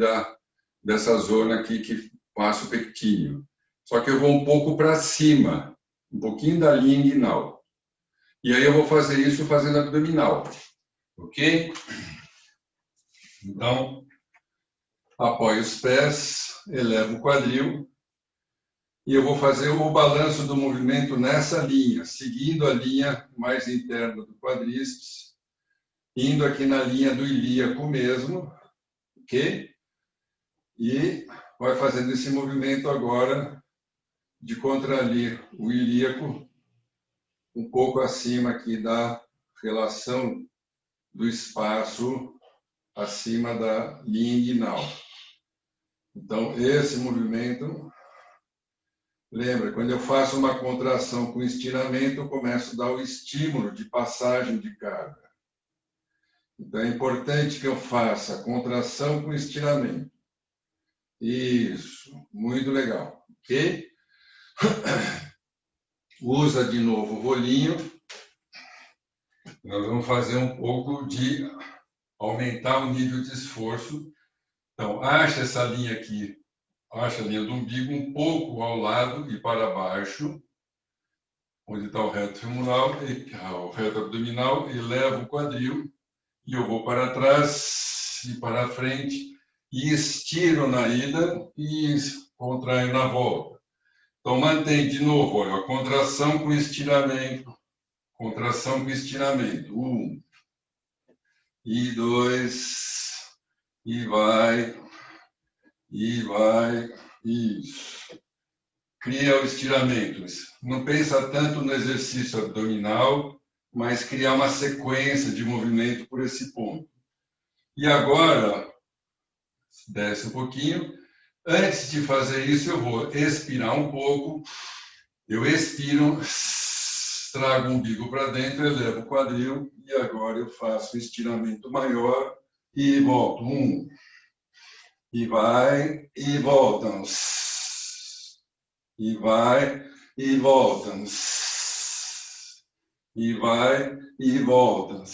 dessa zona aqui que passa o pectíneo. Só que eu vou um pouco para cima, um pouquinho da linha inguinal. E aí eu vou fazer isso fazendo abdominal. Ok? Então, apoio os pés, elevo o quadril. E eu vou fazer o balanço do movimento nessa linha, seguindo a linha mais interna do quadríceps, indo aqui na linha do ilíaco mesmo, ok? E vai fazendo esse movimento agora de contrair o ilíaco um pouco acima aqui da relação do espaço acima da linha inguinal. Então, esse movimento... Lembra, quando eu faço uma contração com estiramento, eu começo a dar o estímulo de passagem de carga. Então, é importante que eu faça a contração com estiramento. Isso, muito legal. Ok? Usa de novo o rolinho. Nós vamos fazer um pouco de aumentar o nível de esforço. Então, acha essa linha aqui. Acha a linha do umbigo um pouco ao lado e para baixo, onde está o reto femoral, o reto abdominal, e levo o quadril, e eu vou para trás e para frente, e estiro na ida e contraio na volta. Então, mantém de novo, olha, a contração com estiramento, contração com estiramento. 1, e 2, e vai... E vai, isso. Cria o estiramento. Não pensa tanto no exercício abdominal, mas criar uma sequência de movimento por esse ponto. E agora, desce um pouquinho. Antes de fazer isso, eu vou expirar um pouco. Eu expiro, trago o umbigo para dentro, elevo o quadril. E agora eu faço um estiramento maior e volto. 1. E vai, e voltam. e vai, e volta. E vai, e volta.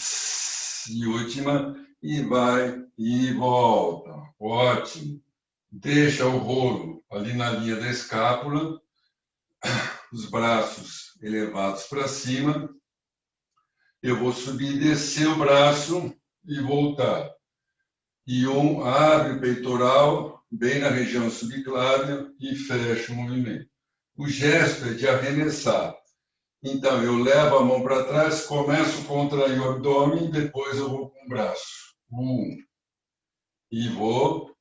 E última, e vai, e volta. Ótimo. Deixa o rolo ali na linha da escápula, os braços elevados para cima. Eu vou subir e descer o braço e voltar. E abre o peitoral, bem na região subclávia, e fecha o movimento. O gesto é de arremessar. Então, eu levo a mão para trás, começo a contrair o abdômen, depois eu vou com o braço. 1. E vou.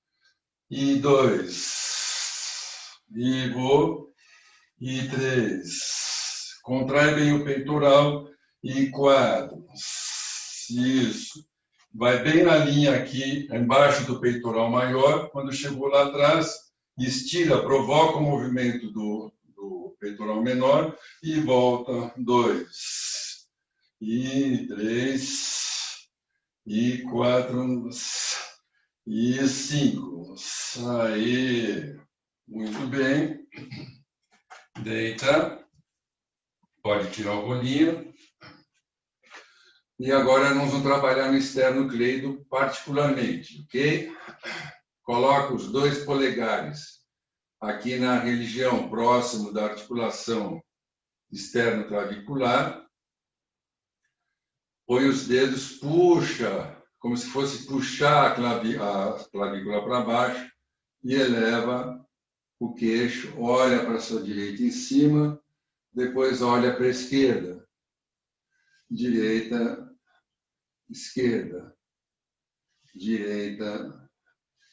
E 2. E vou. E 3. Contrai bem o peitoral. E 4. Isso. Vai bem na linha aqui, embaixo do peitoral maior. Quando chegou lá atrás, estira, provoca o movimento do peitoral menor e volta. 2. E 3. E 4. E 5. Aí. Muito bem. Deita. Pode tirar o rolinho. E agora nós vamos trabalhar no esternocleido particularmente, ok? Coloca os 2 polegares aqui na região, próximo da articulação externo-clavicular. Põe os dedos, puxa, como se fosse puxar a clavícula para baixo e eleva o queixo, olha para a sua direita em cima, depois olha para a esquerda. Direita, esquerda, direita,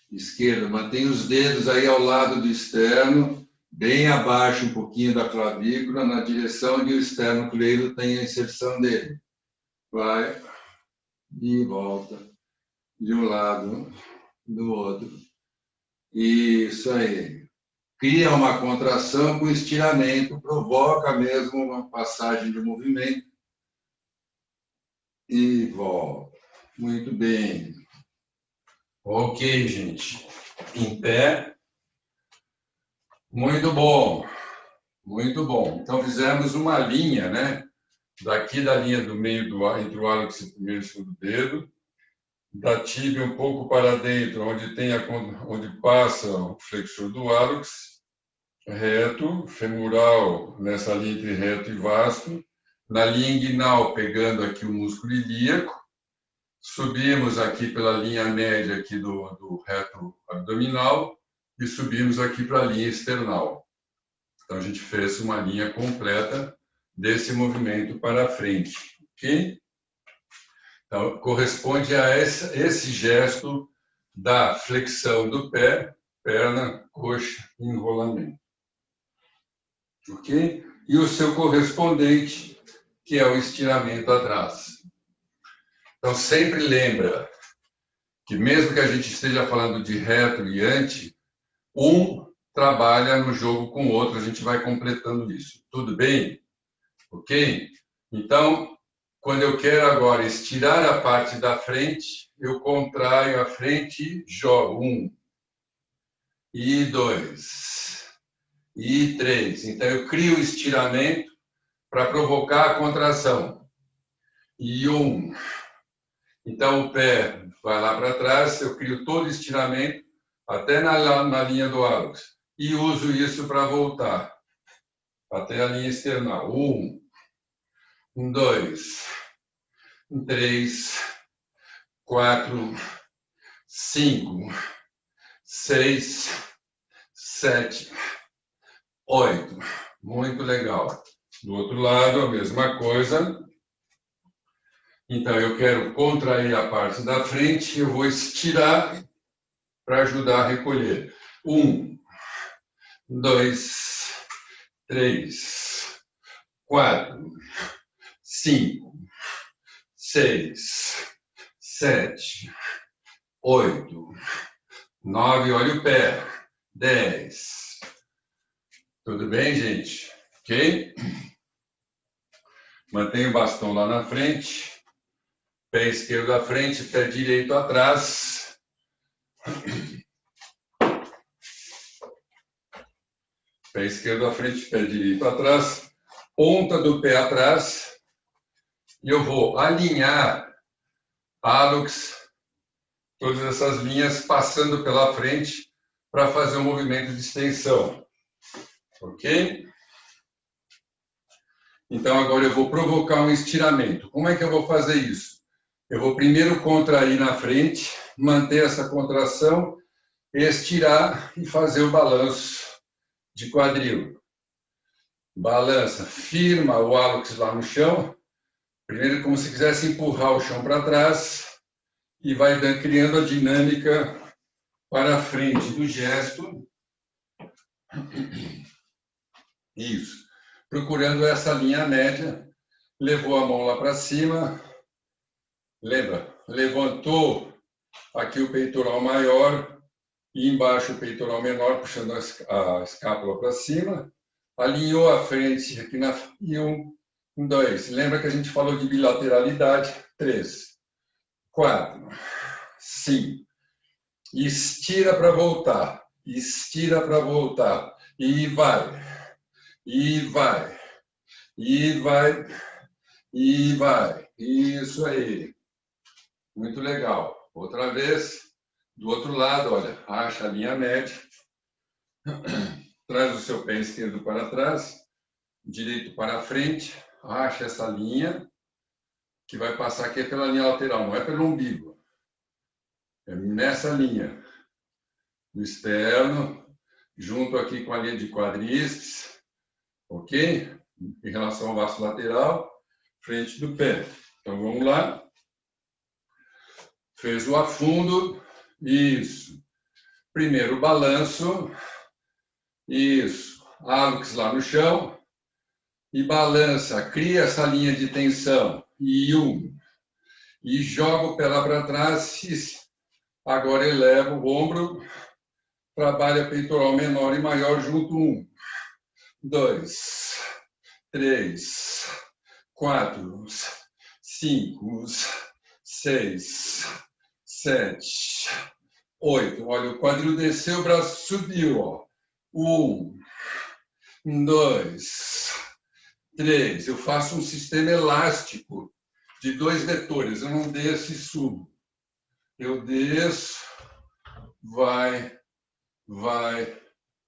esquerda. Mantém os dedos aí ao lado do externo, bem abaixo um pouquinho da clavícula, na direção onde o esternocleido tem a inserção dele. Vai e volta de um lado, do outro. Isso aí. Cria uma contração com estiramento, provoca mesmo uma passagem de movimento. E volta. Muito bem. Ok, gente. Em pé. Muito bom. Muito bom. Então, fizemos uma linha, né? Daqui da linha do meio entre o hálux e o primeiro e o segundo dedo. Da tíbia um pouco para dentro, onde passa o flexor do hálux. Reto, femoral, nessa linha entre reto e vasto. Na linha inguinal, pegando aqui o músculo ilíaco, subimos aqui pela linha média aqui do reto abdominal e subimos aqui para a linha external. Então, a gente fez uma linha completa desse movimento para frente, ok? Então, corresponde a esse gesto da flexão do pé, perna, coxa e enrolamento. Ok? E o seu correspondente, que é o estiramento atrás. Então, sempre lembra que mesmo que a gente esteja falando de retro e anti, um trabalha no jogo com o outro, a gente vai completando isso. Tudo bem? Ok? Então, quando eu quero agora estirar a parte da frente, eu contraio a frente e jogo. 1. E 2. E 3. Então, eu crio o estiramento para provocar a contração. E 1. Então, o pé vai lá para trás, eu crio todo o estiramento, até na linha do hálux. E uso isso para voltar, até a linha external. 1, 2, 3, 4, 5, 6, 7, 8. Muito legal. Do outro lado, a mesma coisa. Então, eu quero contrair a parte da frente, eu vou estirar para ajudar a recolher. 1, 2, 3, 4, 5, 6, 7, 8, 9, olha o pé, 10. Tudo bem, gente? Ok? Mantenha o bastão lá na frente. Pé esquerdo à frente, pé direito atrás. Pé esquerdo à frente, pé direito atrás, ponta do pé atrás. E eu vou alinhar hálux, todas essas linhas passando pela frente para fazer um movimento de extensão. Ok? Então, agora eu vou provocar um estiramento. Como é que eu vou fazer isso? Eu vou primeiro contrair na frente, manter essa contração, estirar e fazer o balanço de quadril. Balança, firma o hálux lá no chão. Primeiro, como se quisesse empurrar o chão para trás e vai criando a dinâmica para frente do gesto. Isso. Procurando essa linha média. Levou a mão lá para cima. Lembra? Levantou aqui o peitoral maior e embaixo o peitoral menor, puxando a escápula para cima. Alinhou a frente aqui na... E 1, 2. Lembra que a gente falou de bilateralidade? 3, 4, 5. Estira para voltar. Estira para voltar. E vai. E vai. E vai. E vai. Isso aí. Muito legal. Outra vez. Do outro lado, olha. Acha a linha média. Traz o seu pé esquerdo para trás. Direito para frente. Acha essa linha. Que vai passar aqui pela linha lateral. Não é pelo umbigo. É nessa linha. No externo. Junto aqui com a linha de quadríceps. Ok? Em relação ao vasto lateral. Frente do pé. Então, vamos lá. Fez o afundo. Isso. Primeiro balanço. Isso. Hálux lá no chão. E balança. Cria essa linha de tensão. E 1. E joga o pé lá para trás. Agora eleva o ombro. Trabalha peitoral menor e maior junto. 1, 2, 3, 4, 5, 6, 7, 8. Olha, o quadril desceu, o braço subiu. Ó. 1, 2, 3. Eu faço um sistema elástico de 2 vetores. Eu não desço e subo. Eu desço, vai, vai,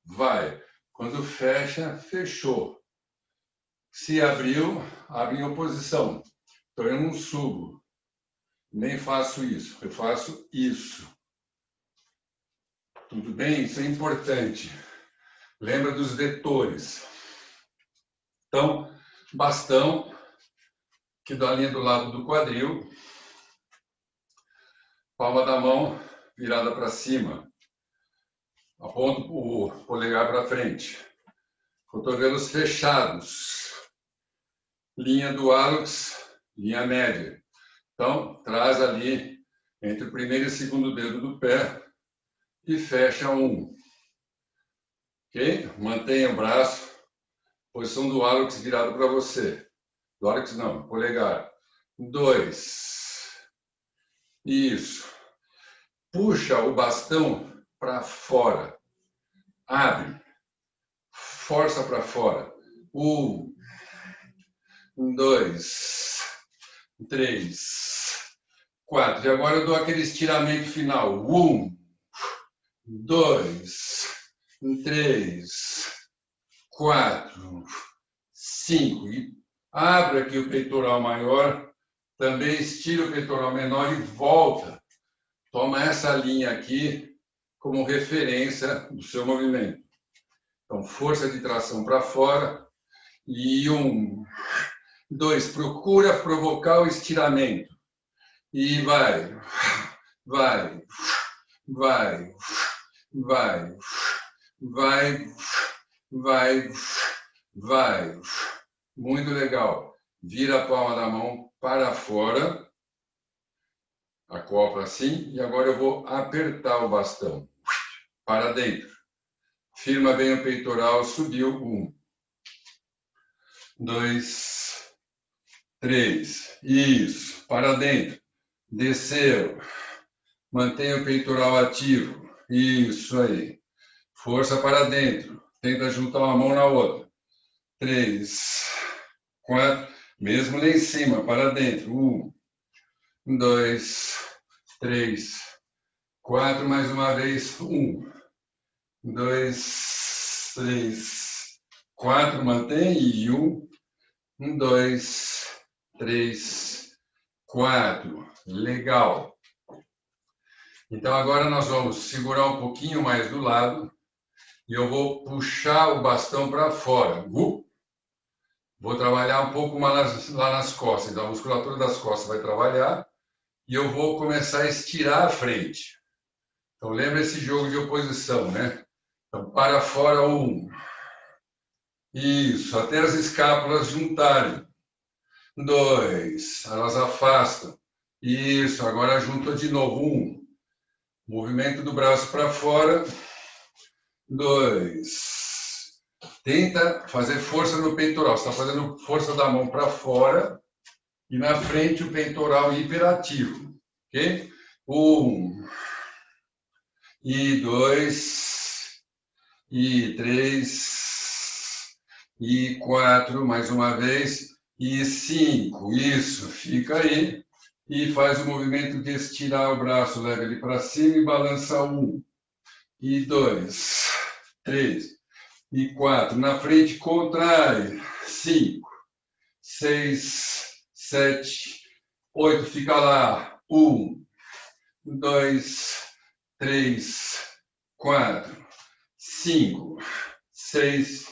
vai. Quando fecha, fechou. Se abriu, abre em oposição. Então eu não subo. Nem faço isso. Eu faço isso. Tudo bem? Isso é importante. Lembra dos vetores. Então, bastão, que dá a linha do lado do quadril. Palma da mão virada para cima. Aponta o polegar para frente. Cotovelos fechados. Linha do hálux, linha média. Então, traz ali entre o primeiro e o segundo dedo do pé e fecha 1. Ok? Mantenha o braço. Posição do hálux virado para você. Do hálux não, polegar. 2. Isso. Puxa o bastão para fora. Abre. Força para fora. 1, 2, 3, 4. E agora eu dou aquele estiramento final. 1, 2, 3, 4, 5. E abre aqui o peitoral maior. Também estira o peitoral menor e volta. Toma essa linha aqui como referência do seu movimento. Então, força de tração para fora. E 1, 2. Procura provocar o estiramento. E vai, vai, vai, vai, vai, vai, vai. Muito legal. Vira a palma da mão para fora. Acopla assim. E agora eu vou apertar o bastão. Para dentro. Firma bem o peitoral. Subiu. 1, 2, 3. Isso. Para dentro. Desceu. Mantenha o peitoral ativo. Isso aí. Força para dentro. Tenta juntar uma mão na outra. 3, 4. Mesmo lá em cima, para dentro. 1, 2, 3, 4. Mais uma vez. 1, 2, 3, 4. Mantém. E 1, 2, 3, 4. Legal. Então, agora nós vamos segurar um pouquinho mais do lado e eu vou puxar o bastão para fora. Vou trabalhar um pouco mais lá nas costas. Então, a musculatura das costas vai trabalhar e eu vou começar a estirar a frente. Então, lembra esse jogo de oposição, né? Então, para fora, 1. Isso, até as escápulas juntarem. 2. Elas afastam. Isso, agora junta de novo. 1. Movimento do braço para fora. 2. Tenta fazer força no peitoral. Você está fazendo força da mão para fora e na frente o peitoral hiperativo. Ok? 1. E 2. E 3. E 4. Mais uma vez. E 5. Isso. Fica aí. E faz o movimento de estirar o braço, leva ele para cima e balança 1, e 2, 3, e 4. Na frente, contrai. 5, 6, 7, 8. Fica lá. 1, 2, 3, 4, 5, 6,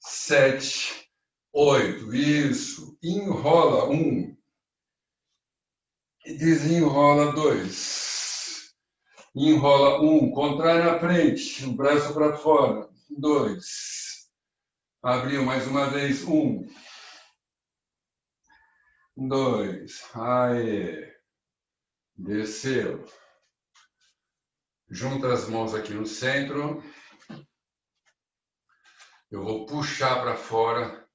7, 8. Isso. Enrola. 1. E desenrola 2. Enrola 1. Contrai na frente. O braço para fora. 2. Abriu mais uma vez. 1. 2. Aê. Desceu. Junta as mãos aqui no centro. Eu vou puxar para fora.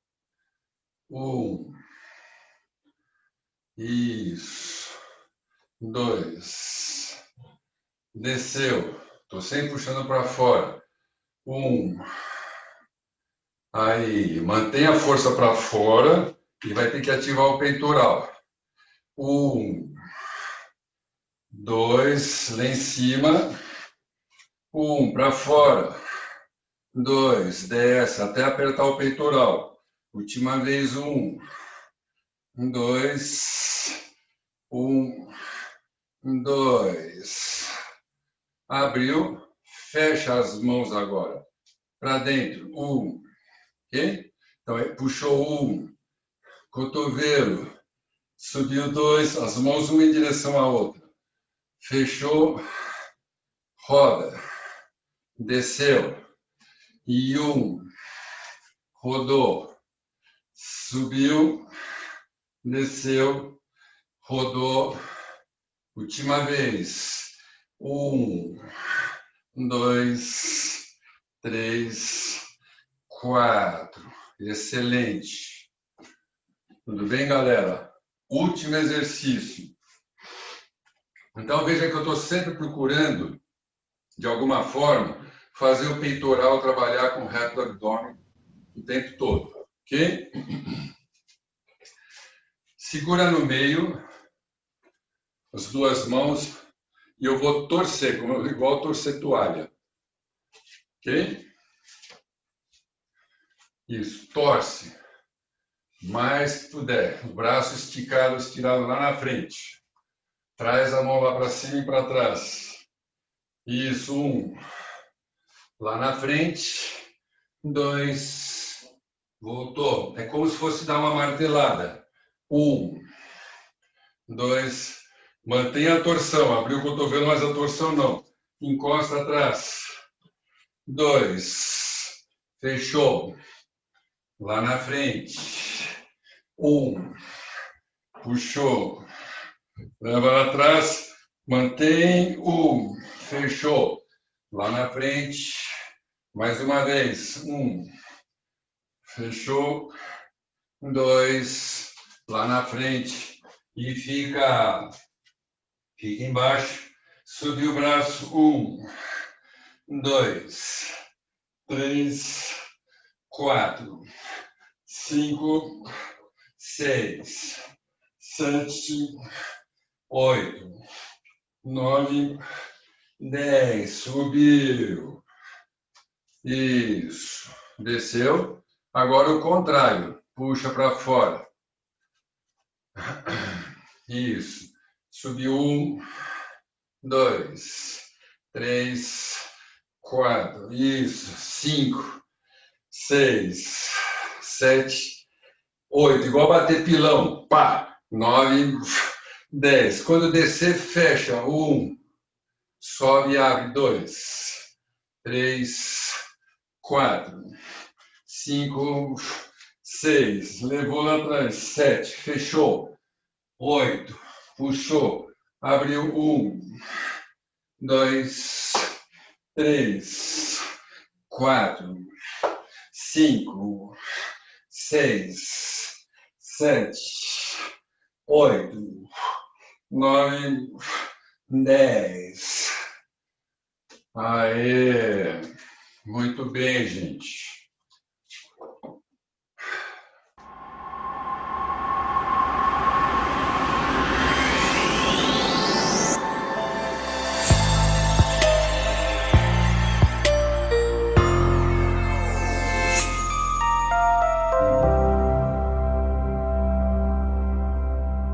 1. Isso. 2. Desceu. Estou sempre puxando para fora. 1. Aí, mantém a força para fora e vai ter que ativar o peitoral. 1. 2. Lá em cima. 1. Para fora. 2. Desce até apertar o peitoral. Última vez. 1. 2. 1, 2. Abriu. Fecha as mãos agora. Para dentro. 1. Ok? Então, puxou 1. Cotovelo. Subiu 2. As mãos uma em direção à outra. Fechou. Roda. Desceu. E 1. Rodou. Subiu. Desceu. Rodou. Última vez. 1, 2, 3, 4. Excelente. Tudo bem, galera? Último exercício. Então, veja que eu estou sempre procurando, de alguma forma, fazer o peitoral trabalhar com o reto do abdômen o tempo todo. Ok? Segura no meio. As duas mãos e eu vou torcer, igual torcer toalha. Ok? Isso, torce. Mais que puder. O braço estirado lá na frente. Traz a mão lá para cima e para trás. Isso, 1. Lá na frente. 2. Voltou. É como se fosse dar uma martelada. 1. 2. Mantenha a torção. Abriu o cotovelo, mas a torção não. Encosta atrás. 2. Fechou. Lá na frente. 1. Puxou. Leva lá atrás. Mantém. 1. Fechou. Lá na frente. Mais uma vez. 1. Fechou. 2. Lá na frente. E fica embaixo. Subiu o braço. 1, 2, 3, 4, 5, 6, 7, 8, 9, 10. Subiu. Isso. Desceu. Agora o contrário. Puxa para fora. Isso. Subiu 1, 2, 3, 4. Isso. 5, 6, 7, 8. Igual bater pilão. Pá. 9, 10. Quando descer, fecha. 1. Sobe e abre. 2, 3, 4, 5, 6. Levou lá atrás. 7. Fechou. 8. Puxou. Abriu. 1, 2, 3, 4, 5, 6, 7, 8, 9, 10. Aê! Muito bem, gente.